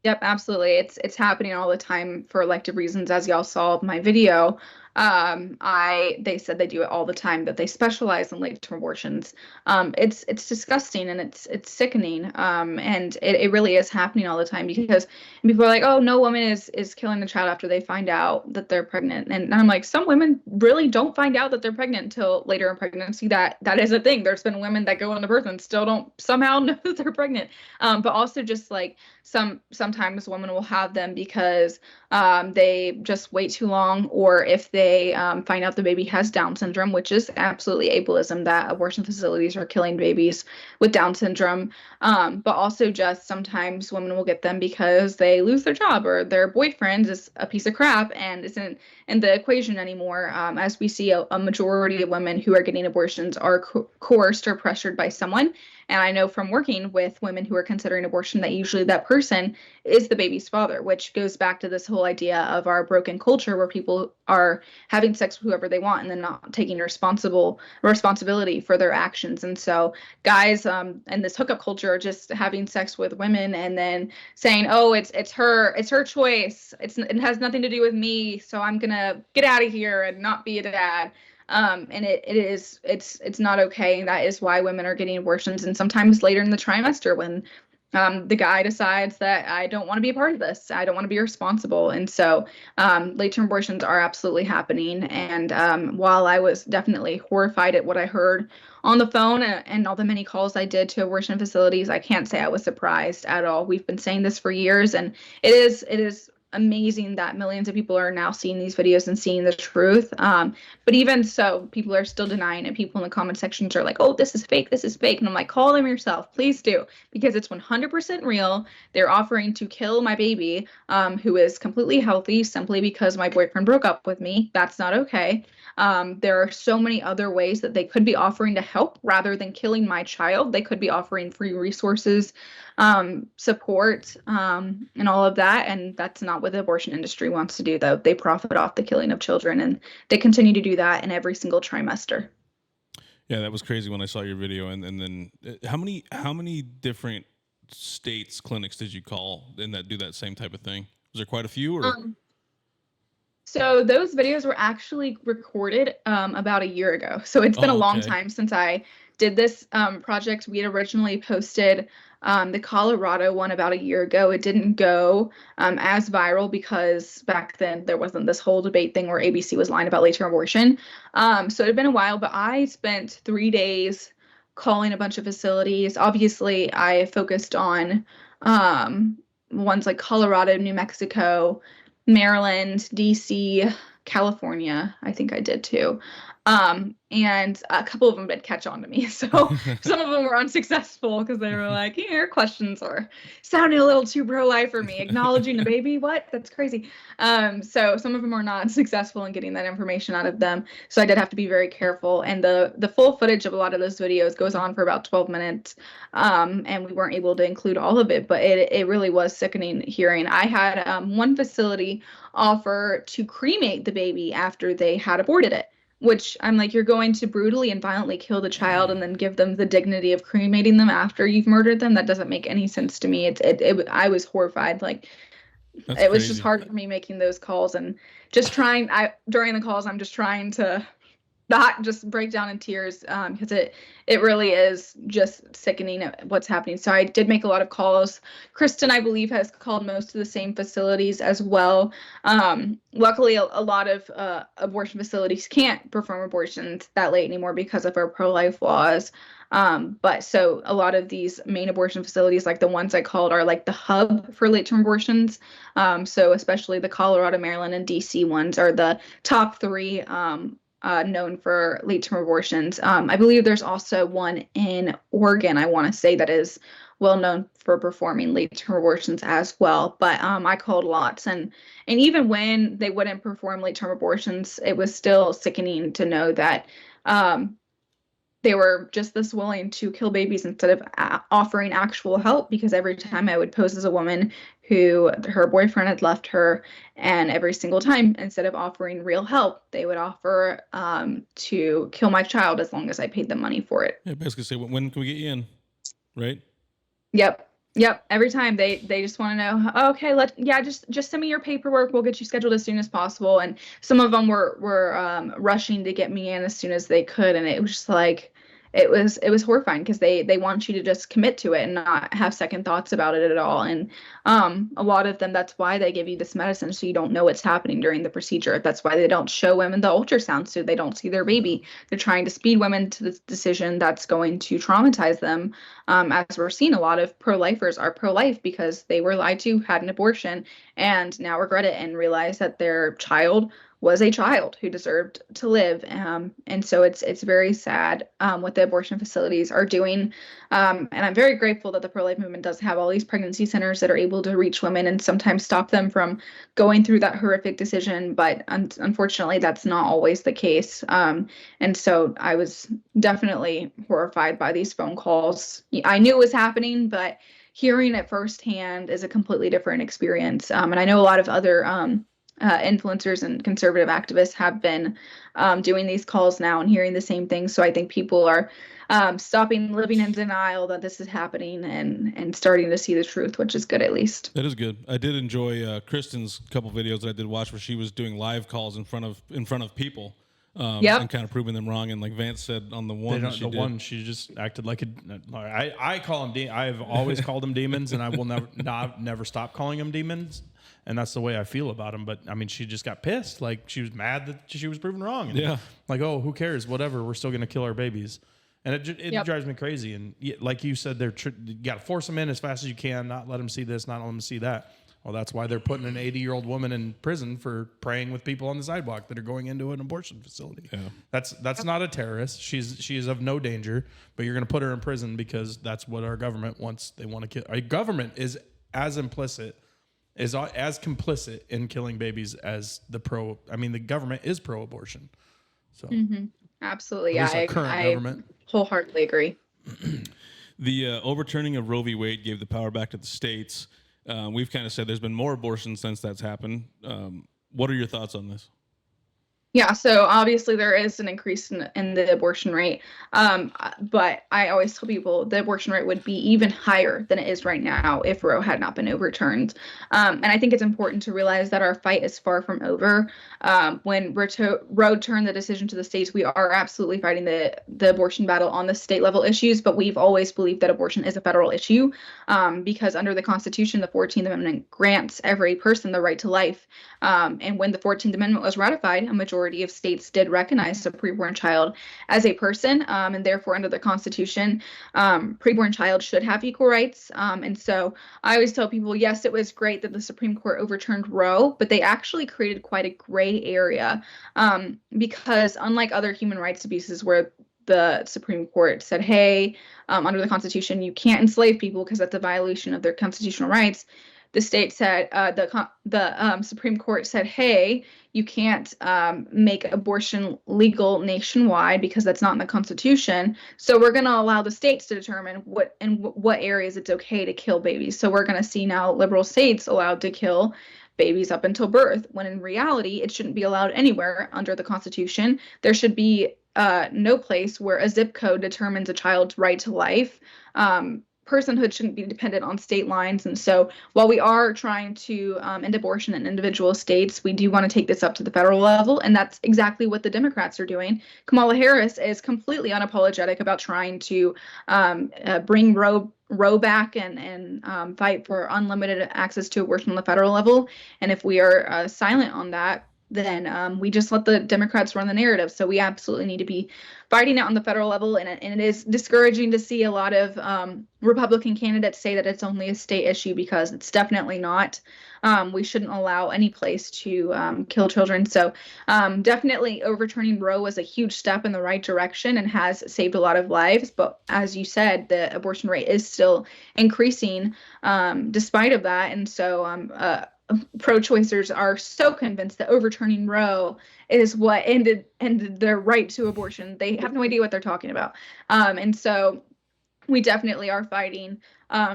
Yep, absolutely. It's happening all the time for elective reasons, as y'all saw my video. They said they do it all the time, that they specialize in late-term abortions. It's disgusting and it's sickening. And it really is happening all the time, because people are like, oh, no woman is killing the child after they find out that they're pregnant. And I'm like, some women really don't find out that they're pregnant until later in pregnancy. That is a thing. There's been women that go into birth and still don't somehow know that they're pregnant. But also just like sometimes women will have them because they just wait too long, or if they find out the baby has Down syndrome, which is absolutely ableism, that abortion facilities are killing babies with Down syndrome. But also just sometimes women will get them because they lose their job, or their boyfriend is a piece of crap and isn't in the equation anymore. As we see, a majority of women who are getting abortions are coerced or pressured by someone. And I know from working with women who are considering abortion that usually that person is the baby's father, which goes back to this whole idea of our broken culture where people are having sex with whoever they want and then not taking responsibility for their actions. And so guys in this hookup culture are just having sex with women and then saying, oh, it's her choice. It has nothing to do with me. So I'm going to get out of here and not be a dad. And it's not okay. And that is why women are getting abortions, and sometimes later in the trimester when the guy decides that I don't want to be a part of this, I don't want to be responsible. And so late-term abortions are absolutely happening. And while I was definitely horrified at what I heard on the phone and all the many calls I did to abortion facilities, I can't say I was surprised at all. We've been saying this for years, and it is amazing that millions of people are now seeing these videos and seeing the truth. But even so, people are still denying it. People in the comment sections are like, oh, this is fake. This is fake. And I'm like, call them yourself. Please do, because it's 100% real. They're offering to kill my baby, who is completely healthy, simply because my boyfriend broke up with me. That's not okay. There are so many other ways that they could be offering to help rather than killing my child. They could be offering free resources, support, and all of that. And that's not what the abortion industry wants to do, though. They profit off the killing of children, and they continue to do that in every single trimester. Yeah, that was crazy when I saw your video. And then how many different states, clinics did you call in that do that same type of thing? Was there quite a few, or? So those videos were actually recorded about a year ago. So it's been a long time since I did this project. We had originally posted the Colorado one about a year ago. It didn't go as viral because back then there wasn't this whole debate thing where ABC was lying about late-term abortion. So it had been a while, but I spent 3 days calling a bunch of facilities. Obviously, I focused on ones like Colorado, New Mexico, Maryland, DC, California, I think I did too. And a couple of them did catch on to me. So some of them were unsuccessful because they were like, your questions are sounding a little too pro-life for me. Acknowledging a baby? What? That's crazy. So some of them are not successful in getting that information out of them. So I did have to be very careful. And the full footage of a lot of those videos goes on for about 12 minutes. And we weren't able to include all of it, but it really was sickening hearing. I had one facility offer to cremate the baby after they had aborted it, which I'm like, you're going to brutally and violently kill the child and then give them the dignity of cremating them after you've murdered them? That doesn't make any sense to me. I was horrified. Like, That's it was crazy. just hard for me making those calls and just during the calls, I'm just trying to not just break down in tears, because it really is just sickening at what's happening. So I did make a lot of calls. Kristen, I believe, has called most of the same facilities as well. Luckily, a lot of abortion facilities can't perform abortions that late anymore because of our pro-life laws. But so a lot of these main abortion facilities, like the ones I called, are like the hub for late-term abortions. So especially the Colorado, Maryland, and DC ones are the top 3 known for late-term abortions. I believe there's also one in Oregon, I want to say, that is well known for performing late-term abortions as well. But I called lots, and even when they wouldn't perform late-term abortions, it was still sickening to know that they were just this willing to kill babies instead of offering actual help. Because every time I would pose as a woman who her boyfriend had left her, and every single time, instead of offering real help, they would offer to kill my child as long as I paid them money for it. Yeah, basically say, when can we get you in, right? Yep. Yep. Every time they just want to know, "Oh, okay, just send me your paperwork. We'll get you scheduled as soon as possible." And some of them were rushing to get me in as soon as they could, and it was just like it was horrifying because they want you to just commit to it and not have second thoughts about it at all. And a lot of them, that's why they give you this medicine, so you don't know what's happening during the procedure. That's why they don't show women the ultrasound, so they don't see their baby. They're trying to speed women to this decision that's going to traumatize them. As we're seeing, a lot of pro-lifers are pro-life because they were lied to, had an abortion, and now regret it and realize that their child was a child who deserved to live. And so it's very sad what the abortion facilities are doing. And I'm very grateful that the pro-life movement does have all these pregnancy centers that are able to reach women and sometimes stop them from going through that horrific decision. But unfortunately, that's not always the case. And so I was definitely horrified by these phone calls. I knew it was happening, but hearing it firsthand is a completely different experience. And I know a lot of other influencers and conservative activists have been doing these calls now and hearing the same thing. So I think people are stopping living in denial that this is happening and starting to see the truth, which is good at least. That is good. I did enjoy Kristen's couple videos that I did watch where she was doing live calls in front of people. And kind of proving them wrong. And like Vance said on the one, she just acted like I call them. I've always called them demons, and I will never stop calling them demons. And that's the way I feel about them. But I mean, she just got pissed. Like she was mad that she was proven wrong. And like, oh, who cares? Whatever. We're still going to kill our babies. And it drives me crazy. And like you said, you got to force them in as fast as you can. Not let them see this. Not let them see that. Well, that's why they're putting an 80-year-old woman in prison for praying with people on the sidewalk that are going into an abortion facility. Yeah. That's not a terrorist. She is of no danger, but you're going to put her in prison because that's what our government wants. They want to kill. Our government is as complicit in killing babies as the government is pro-abortion. So absolutely, I government wholeheartedly agree. The overturning of Roe v. Wade gave the power back to the states. We've kind of said there's been more abortions since that's happened. What are your thoughts on this? Yeah, so obviously there is an increase in the abortion rate, but I always tell people the abortion rate would be even higher than it is right now if Roe had not been overturned. And I think it's important to realize that our fight is far from over. When Roe turned the decision to the states, we are absolutely fighting the abortion battle on the state level issues, but we've always believed that abortion is a federal issue because under the Constitution, the 14th Amendment grants every person the right to life. And when the 14th Amendment was ratified, a majority of states did recognize the preborn child as a person, and therefore under the Constitution, preborn child should have equal rights. And so I always tell people, yes, it was great that the Supreme Court overturned Roe, but they actually created quite a gray area because unlike other human rights abuses where the Supreme Court said, hey, under the Constitution, you can't enslave people because that's a violation of their constitutional rights. The state said, the Supreme Court said, hey, you can't make abortion legal nationwide because that's not in the Constitution. So we're going to allow the states to determine what areas it's okay to kill babies. So we're going to see now liberal states allowed to kill babies up until birth, when in reality, it shouldn't be allowed anywhere under the Constitution. There should be no place where a zip code determines a child's right to life. Personhood shouldn't be dependent on state lines. And so while we are trying to end abortion in individual states, we do want to take this up to the federal level. And that's exactly what the Democrats are doing. Kamala Harris is completely unapologetic about trying to bring Roe back and fight for unlimited access to abortion on the federal level. And if we are silent on that, then we just let the Democrats run the narrative. So we absolutely need to be fighting it on the federal level. And it is discouraging to see a lot of Republican candidates say that it's only a state issue, because it's definitely not. We shouldn't allow any place to kill children. So definitely overturning Roe was a huge step in the right direction and has saved a lot of lives. But as you said, the abortion rate is still increasing despite of that. And so pro-choicers are so convinced that overturning Roe is what ended their right to abortion. They have no idea what they're talking about. And so we definitely are fighting,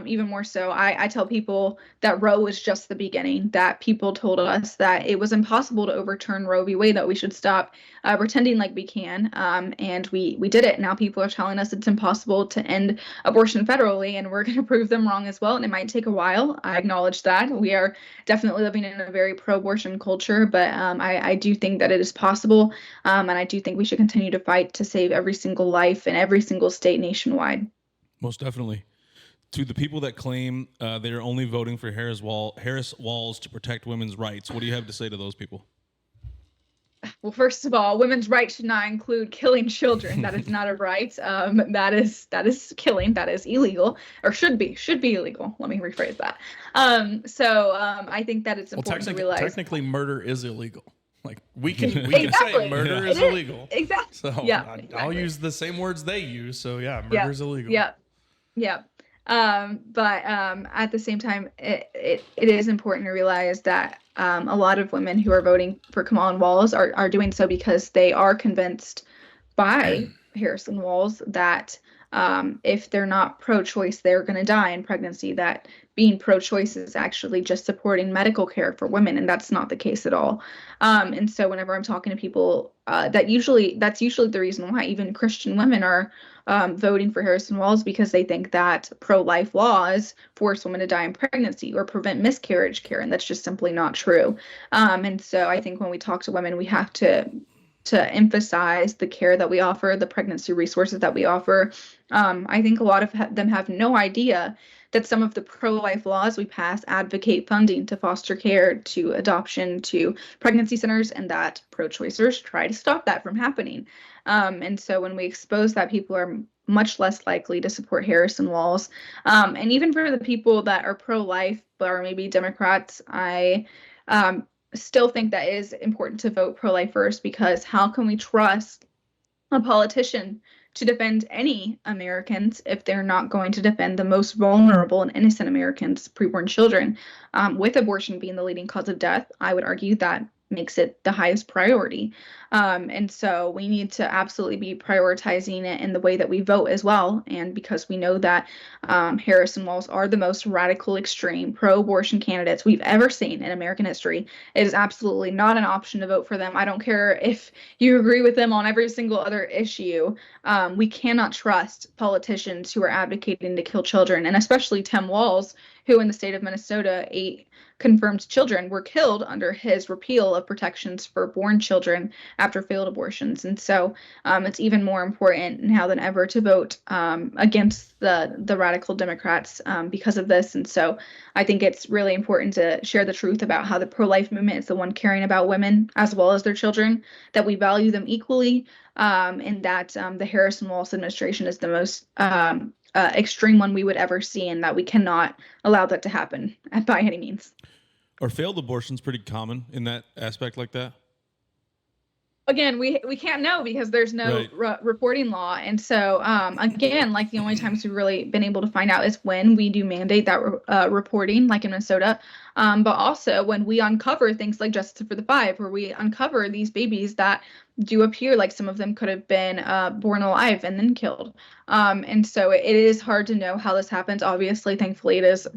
even more so. I tell people that Roe was just the beginning, that people told us that it was impossible to overturn Roe v. Wade, that we should stop pretending like we can. And we did it. Now people are telling us it's impossible to end abortion federally, and we're going to prove them wrong as well. And it might take a while. I acknowledge that. We are definitely living in a very pro-abortion culture, but I do think that it is possible. And I do think we should continue to fight to save every single life in every single state nationwide. Most definitely. To the people that claim they're only voting for Harris walls to protect women's rights, what do you have to say to those people? Well, first of all, women's rights should not include killing children. That is not a right. That is killing. That is illegal, or should be illegal. Let me rephrase that. I think that it's important to realize. Technically, murder is illegal. Like we can say murder is illegal. Exactly. So yeah, I'll use the same words they use. So yeah, murder is illegal. Yeah. But at the same time, it is important to realize that a lot of women who are voting for Kamala Walls are doing so because they are convinced by Harrison Walls that if they're not pro-choice, they're going to die in pregnancy, that being pro-choice is actually just supporting medical care for women, and that's not the case at all. And so whenever I'm talking to people, that's usually the reason why even Christian women are voting for Harrison Walls, because they think that pro-life laws force women to die in pregnancy or prevent miscarriage care, and that's just simply not true. And so I think when we talk to women, we have to emphasize the care that we offer, the pregnancy resources that we offer. I think a lot of them have no idea that some of the pro-life laws we pass advocate funding to foster care, to adoption, to pregnancy centers, and that pro-choicers try to stop that from happening. And so when we expose that, people are much less likely to support Harrison Walls. And even for the people that are pro-life but are maybe Democrats, I still think that it is important to vote pro-life first, because how can we trust a politician to defend any Americans if they're not going to defend the most vulnerable and innocent Americans, preborn children? With abortion being the leading cause of death, I would argue that makes it the highest priority. And so we need to absolutely be prioritizing it in the way that we vote as well. And because we know that Harrison Walls are the most radical, extreme pro-abortion candidates we've ever seen in American history, it is absolutely not an option to vote for them. I don't care if you agree with them on every single other issue. We cannot trust politicians who are advocating to kill children, and especially Tim Walz, who in the state of Minnesota, 8 confirmed children were killed under his repeal of protections for born children after failed abortions. And so it's even more important now than ever to vote against the radical Democrats because of this. And so I think it's really important to share the truth about how the pro-life movement is the one caring about women as well as their children, that we value them equally, and that the Harrison Walz administration is the most extreme one we would ever see, and that we cannot allow that to happen by any means. Are failed abortions pretty common in that aspect like that? Again, we can't know because there's no reporting law. And so, again, like the only times we've really been able to find out is when we do mandate that reporting, like in Minnesota, but also when we uncover things like Justice for the Five, where we uncover these babies that do appear like some of them could have been born alive and then killed. And so it is hard to know how this happens. Obviously, thankfully, it is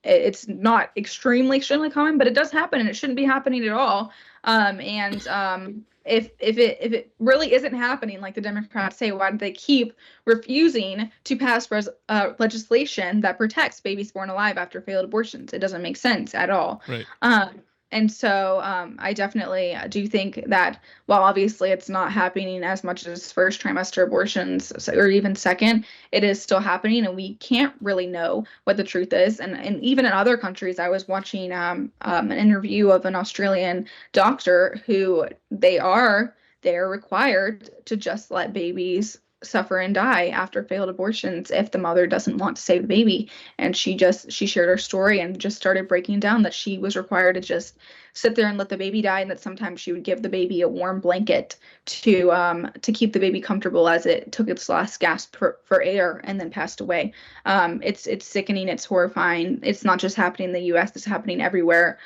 it's not extremely common, but it does happen, and it shouldn't be happening at all. If it really isn't happening, like the Democrats say, why do they keep refusing to pass legislation that protects babies born alive after failed abortions? It doesn't make sense at all. Right. And so I definitely do think that while obviously it's not happening as much as first trimester abortions or even second, it is still happening, and we can't really know what the truth is. And even in other countries, I was watching an interview of an Australian doctor who they're required to just let babies suffer and die after failed abortions if the mother doesn't want to save the baby. And she shared her story and just started breaking down that she was required to just sit there and let the baby die, and that sometimes she would give the baby a warm blanket to keep the baby comfortable as it took its last gasp for air and then passed away. It's sickening. It's horrifying. It's not just happening in the U.S. It's happening everywhere,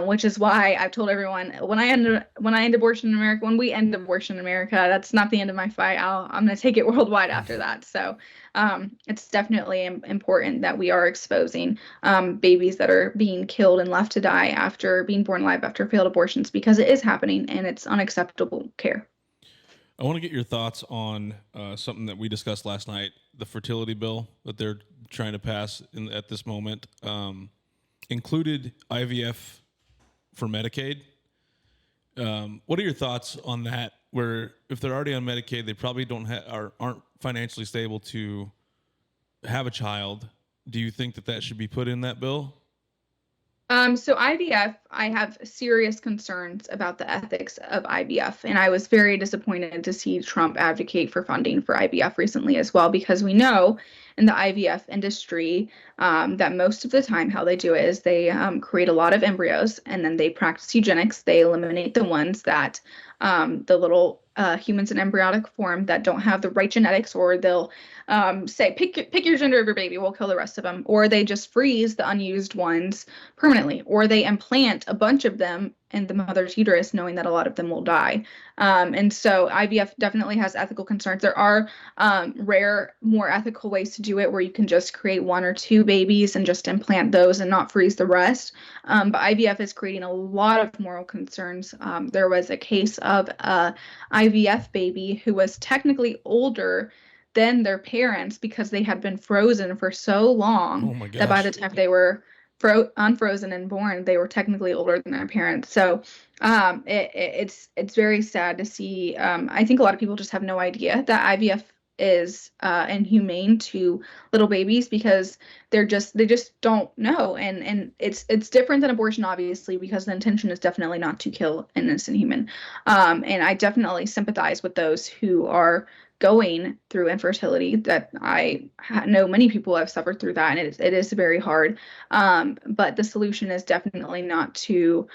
which is why I've told everyone when we end abortion in America, that's not the end of my fight. I'm going to take it worldwide after that. So it's definitely important that we are exposing babies that are being killed and left to die after being born alive after failed abortions, because it is happening and it's unacceptable care. I want to get your thoughts on something that we discussed last night, the fertility bill that they're trying to pass at this moment, included IVF for Medicaid. What are your thoughts on that? Where if they're already on Medicaid, they probably aren't financially stable to have a child. Do you think that should be put in that bill? So IVF, I have serious concerns about the ethics of IVF, and I was very disappointed to see Trump advocate for funding for IVF recently as well, because we know in the IVF industry that most of the time how they do it is they create a lot of embryos and then they practice eugenics. They eliminate the ones that the little humans in embryonic form that don't have the right genetics, or they'll say, pick your gender of your baby, we'll kill the rest of them. Or they just freeze the unused ones permanently, or they implant a bunch of them in the mother's uterus, knowing that a lot of them will die. And so IVF definitely has ethical concerns. There are rare, more ethical ways to do it where you can just create 1 or 2 babies and just implant those and not freeze the rest. But IVF is creating a lot of moral concerns. There was a case of a IVF baby who was technically older than their parents because they had been frozen for so long that by the time they were unfrozen and born, they were technically older than their parents. So it's very sad to see. I think a lot of people just have no idea that IVF is inhumane to little babies because they just don't know, and it's different than abortion, obviously, because the intention is definitely not to kill an innocent human. And I definitely sympathize with those who are going through infertility. That I know many people have suffered through that, and it is very hard. But the solution is definitely not to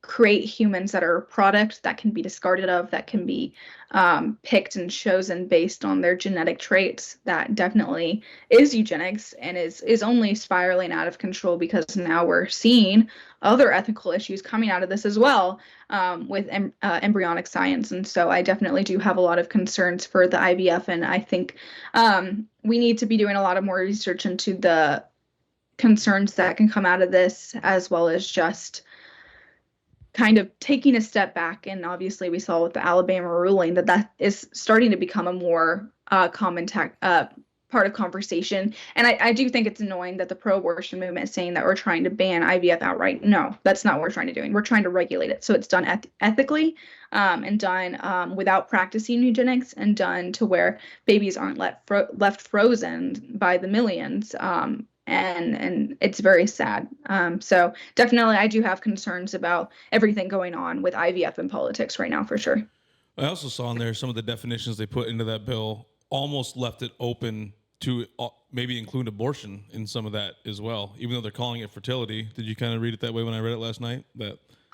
create humans that are a product that can be discarded of, that can be picked and chosen based on their genetic traits. That definitely is eugenics and is only spiraling out of control because now we're seeing other ethical issues coming out of this as well with embryonic science. And so I definitely do have a lot of concerns for the IVF, and I think we need to be doing a lot of more research into the concerns that can come out of this, as well as just kind of taking a step back. And obviously we saw with the Alabama ruling that is starting to become a more common part of conversation. And I do think it's annoying that the pro-abortion movement is saying that we're trying to ban IVF outright. No, that's not what we're trying to do. We're trying to regulate it so it's done ethically and done without practicing eugenics, and done to where babies aren't left frozen by the millions. And it's very sad. So definitely I do have concerns about everything going on with IVF in politics right now, for sure. I also saw in there some of the definitions they put into that bill almost left it open to maybe include abortion in some of that as well, even though they're calling it fertility. Did you kind of read it that way when I read it last night?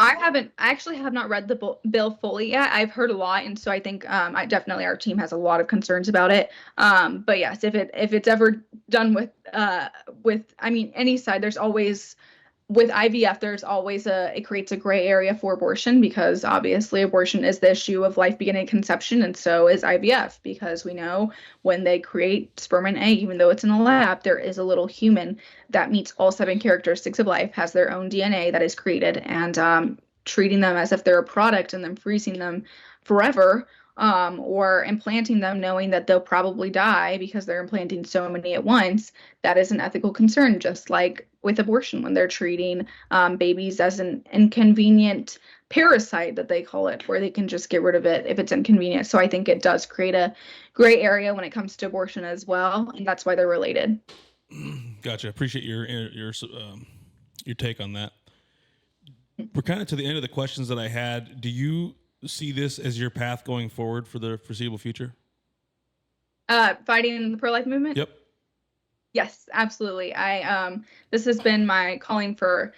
I actually have not read the bill fully yet. I've heard a lot, and so I think our team has a lot of concerns about it. But yes, if it's ever done with any side, there's always, with IVF, there's always it creates a gray area for abortion, because obviously abortion is the issue of life beginning conception, and so is IVF, because we know when they create sperm and egg, even though it's in a lab, there is a little human that meets all 7 characteristics of life, has their own DNA that is created, and treating them as if they're a product and then freezing them forever, or implanting them knowing that they'll probably die because they're implanting so many at once, that is an ethical concern, just like with abortion when they're treating babies as an inconvenient parasite, that they call it, where they can just get rid of it if it's inconvenient. So I think it does create a gray area when it comes to abortion as well, and that's why they're related. Gotcha. Appreciate your take on that. We're kind of to the end of the questions that I had. Do you see this as your path going forward for the foreseeable future? Fighting the pro-life movement? Yep. Yes, absolutely. This has been my calling for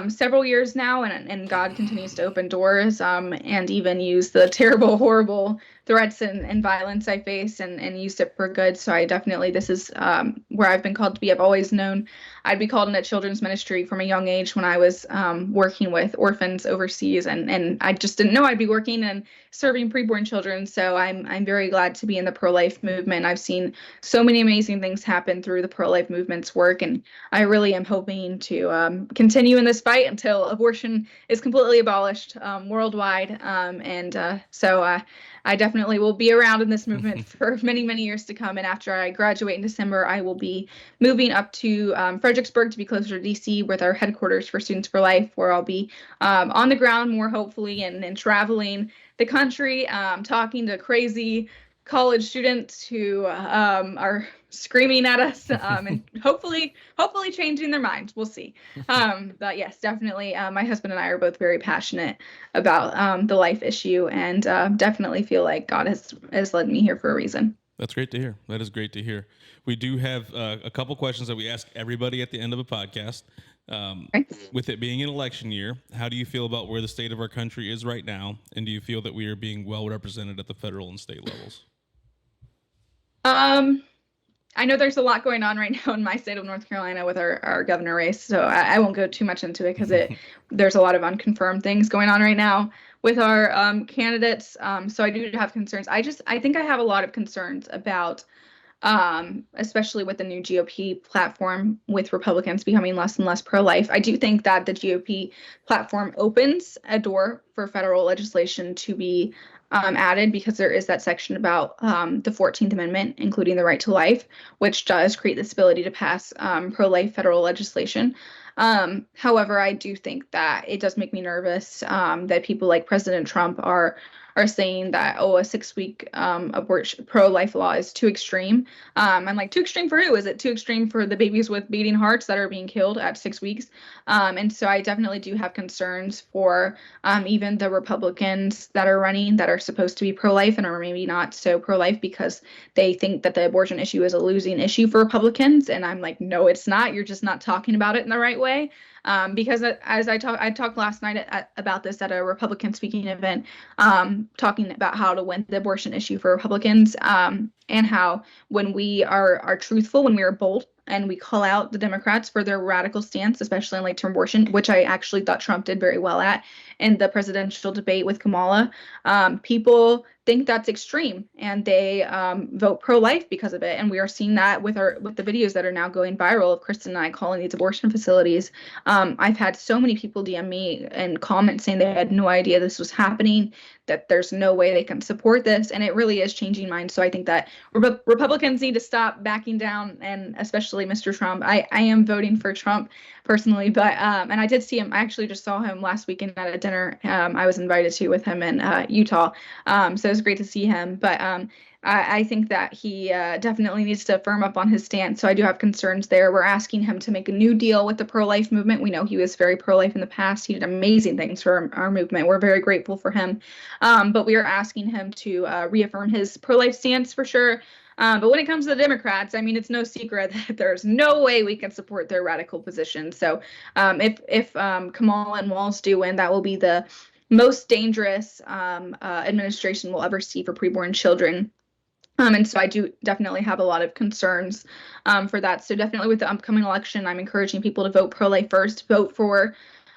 several years now, and God continues to open doors, and even use the terrible, horrible threats and violence I face and used it for good. So I definitely, this is where I've been called to be. I've always known I'd be called into children's ministry from a young age when I was working with orphans overseas, and I just didn't know I'd be working and serving preborn children. So I'm very glad to be in the pro-life movement. I've seen so many amazing things happen through the pro-life movement's work, and I really am hoping to continue in this fight until abortion is completely abolished worldwide. So I definitely will be around in this movement for many, many years to come. And after I graduate in December, I will be moving up to Fredericksburg to be closer to DC with our headquarters for Students for Life, where I'll be on the ground more hopefully and traveling the country, talking to crazy college students who are screaming at us and hopefully changing their minds. We'll see. But yes, definitely. My husband and I are both very passionate about the life issue, and definitely feel like God has led me here for a reason. That's great to hear. That is great to hear. We do have a couple questions that we ask everybody at the end of a podcast. With it being an election year, how do you feel about where the state of our country is right now? And do you feel that we are being well represented at the federal and state levels? I know there's a lot going on right now in my state of North Carolina with our governor race, so I won't go too much into it because there's a lot of unconfirmed things going on right now with our candidates. So I do have concerns. I think I have a lot of concerns about, especially with the new GOP platform, with Republicans becoming less and less pro-life. I do think that the GOP platform opens a door for federal legislation to be added, because there is that section about the 14th Amendment, including the right to life, which does create this ability to pass pro-life federal legislation. However, I do think that it does make me nervous that people like President Trump are saying that, a 6-week abortion pro-life law is too extreme. I'm like, too extreme for who? Is it too extreme for the babies with beating hearts that are being killed at 6 weeks? And so I definitely do have concerns for even the Republicans that are running that are supposed to be pro-life and are maybe not so pro-life because they think that the abortion issue is a losing issue for Republicans. And I'm like, no, it's not. You're just not talking about it in the right way. Because as I talked last night about this at a Republican speaking event, talking about how to win the abortion issue for Republicans, and how when we are truthful, when we are bold, and we call out the Democrats for their radical stance, especially on late-term abortion, which I actually thought Trump did very well at in the presidential debate with Kamala, people think that's extreme, and they vote pro-life because of it. And we are seeing that with the videos that are now going viral of Kristen and I calling these abortion facilities. I've had so many people DM me and comment saying they had no idea this was happening, that there's no way they can support this, and it really is changing minds. So I think that Republicans need to stop backing down, and especially Mr. Trump. I am voting for Trump personally, but and I did see him. I actually just saw him last weekend at a dinner I was invited to with him in Utah. So it was great to see him. But I think that he definitely needs to firm up on his stance. So I do have concerns there. We're asking him to make a new deal with the pro-life movement. We know he was very pro-life in the past. He did amazing things for our movement. We're very grateful for him. But we are asking him to reaffirm his pro-life stance for sure. But when it comes to the Democrats, I mean, it's no secret that there's no way we can support their radical position. So if Kamala and Walz do win, that will be the most dangerous administration we'll ever see for preborn children. And so I do definitely have a lot of concerns for that. So definitely with the upcoming election, I'm encouraging people to vote pro-life first, vote for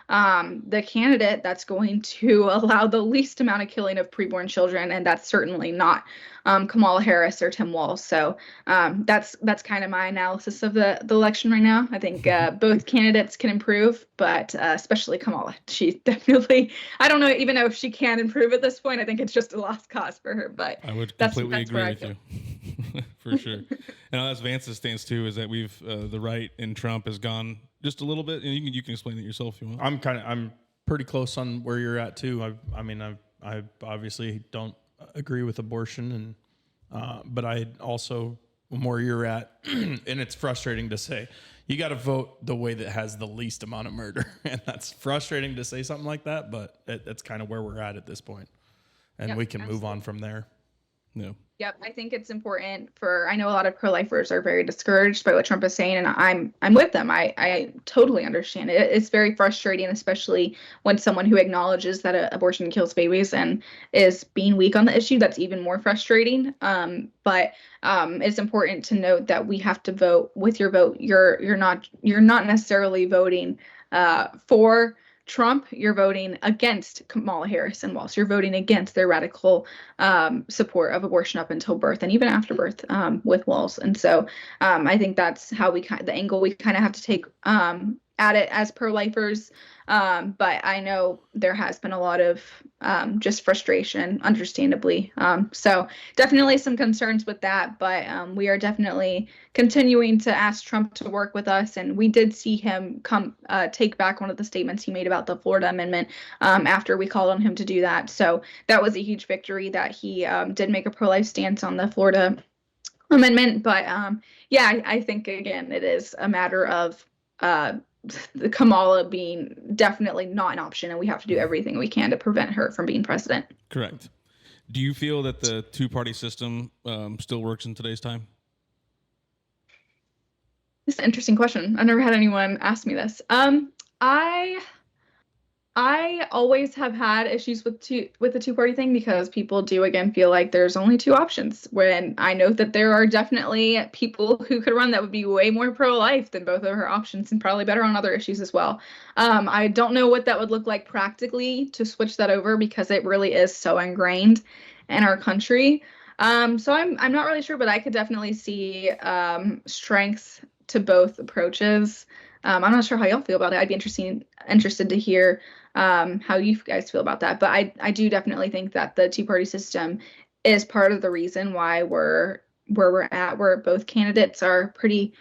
the candidate that's going to allow the least amount of killing of preborn children, and that's certainly not Kamala Harris or Tim Walz. So that's kind of my analysis of the election right now. I think both candidates can improve, but especially Kamala. She definitely, I don't even know if she can improve at this point. I think it's just a lost cause for her. But I would completely agree with you. For sure. And that's Vance's stance too, is that we've the right in Trump has gone just a little bit, and you can explain it yourself if you want. I'm pretty close on where you're at too. I obviously don't agree with abortion, and but I also am where you're at, and it's frustrating to say you got to vote the way that has the least amount of murder, and that's frustrating to say something like that, but that's kind of where we're at this point, and we can move on from there. Yeah. Yep, I think it's important I know a lot of pro-lifers are very discouraged by what Trump is saying, and I'm with them. I totally understand it. It's very frustrating, especially when someone who acknowledges that abortion kills babies and is being weak on the issue. That's even more frustrating. But it's important to note that we have to vote with your vote. You're not necessarily voting for Trump, you're voting against Kamala Harris and Walz. You're voting against their radical support of abortion up until birth and even after birth with Walz. And so I think that's how the angle we kind of have to take at it as pro-lifers. But I know there has been a lot of just frustration, understandably. So definitely some concerns with that, but we are definitely continuing to ask Trump to work with us. And we did see him take back one of the statements he made about the Florida amendment after we called on him to do that. So that was a huge victory that he did make a pro-life stance on the Florida amendment. But yeah, I think, again, it is a matter of the Kamala being definitely not an option, and we have to do everything we can to prevent her from being president. Correct. Do you feel that the two-party system still works in today's time? This is an interesting question. I've never had anyone ask me this. I always have had issues with the two-party thing because people do, again, feel like there's only two options, when I know that there are definitely people who could run that would be way more pro-life than both of her options and probably better on other issues as well. I don't know what that would look like practically to switch that over because it really is so ingrained in our country. So I'm not really sure, but I could definitely see strengths to both approaches. I'm not sure how y'all feel about it. I'd be interested to hear how you guys feel about that. But I do definitely think that the two-party system is part of the reason why we're where we're at, where both candidates are pretty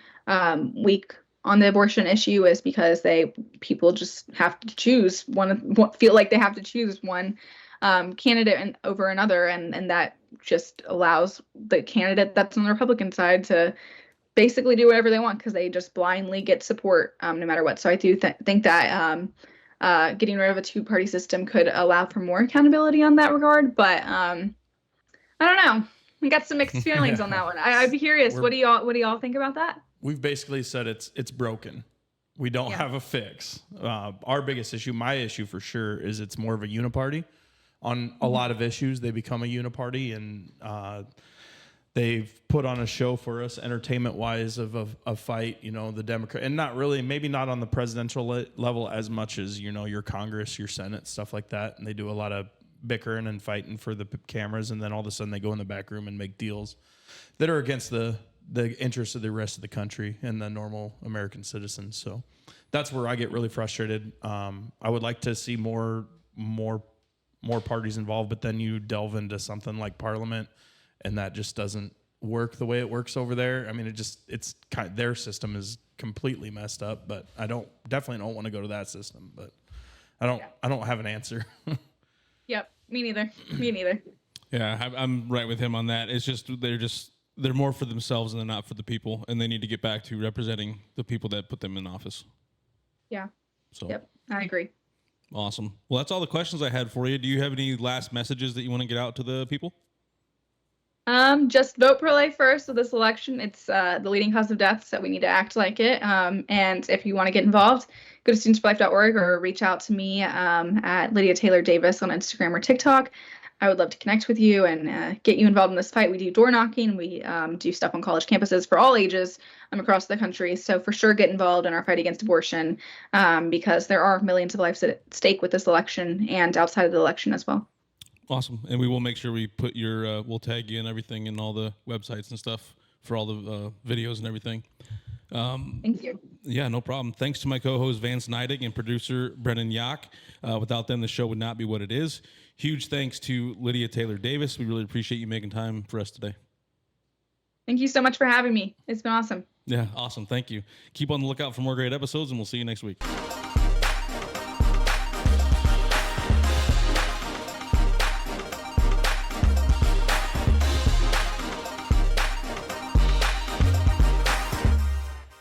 weak on the abortion issue, is because people just have to choose feel like they have to choose one candidate over another, and that just allows the candidate that's on the Republican side to basically do whatever they want because they just blindly get support no matter what. So I do think that getting rid of a two-party system could allow for more accountability on that regard. But I don't know. We got some mixed feelings on that one. I'd be curious. What do y'all think about that? We've basically said it's broken. We don't have a fix. Our biggest issue, my issue for sure, is it's more of a uniparty. On a lot of issues, they become a uniparty, and they've put on a show for us, entertainment-wise, of a fight. The Democrat, and not really, maybe not on the presidential level as much as your Congress, your Senate, stuff like that. And they do a lot of bickering and fighting for the cameras, and then all of a sudden they go in the back room and make deals that are against the interests of the rest of the country and the normal American citizens. So that's where I get really frustrated. I would like to see more parties involved, but then you delve into something like Parliament, and that just doesn't work the way it works over there. I mean, it's kind of, their system is completely messed up. But I definitely don't want to go to that system. But I don't have an answer. Yep, me neither. Yeah, I'm right with him on that. It's just they're more for themselves and they're not for the people, and they need to get back to representing the people that put them in office. Yeah. So. Yep, I agree. Awesome. Well, that's all the questions I had for you. Do you have any last messages that you want to get out to the people? Just vote pro-life first with this election. It's the leading cause of death, so we need to act like it. And if you want to get involved, go to studentsforlife.org or reach out to me at Lydia Taylor Davis on Instagram or TikTok. I would love to connect with you and get you involved in this fight. We do door knocking. We do stuff on college campuses for all ages across the country. So for sure, get involved in our fight against abortion because there are millions of lives at stake with this election and outside of the election as well. Awesome. And we will make sure we put we'll tag you and everything in all the websites and stuff for all the videos and everything. Thank you. Yeah, no problem. Thanks to my co-host Vance Neidig and producer Brennan Yock. Without them, the show would not be what it is. Huge thanks to Lydia Taylor Davis. We really appreciate you making time for us today. Thank you so much for having me. It's been awesome. Yeah, awesome. Thank you. Keep on the lookout for more great episodes, and we'll see you next week.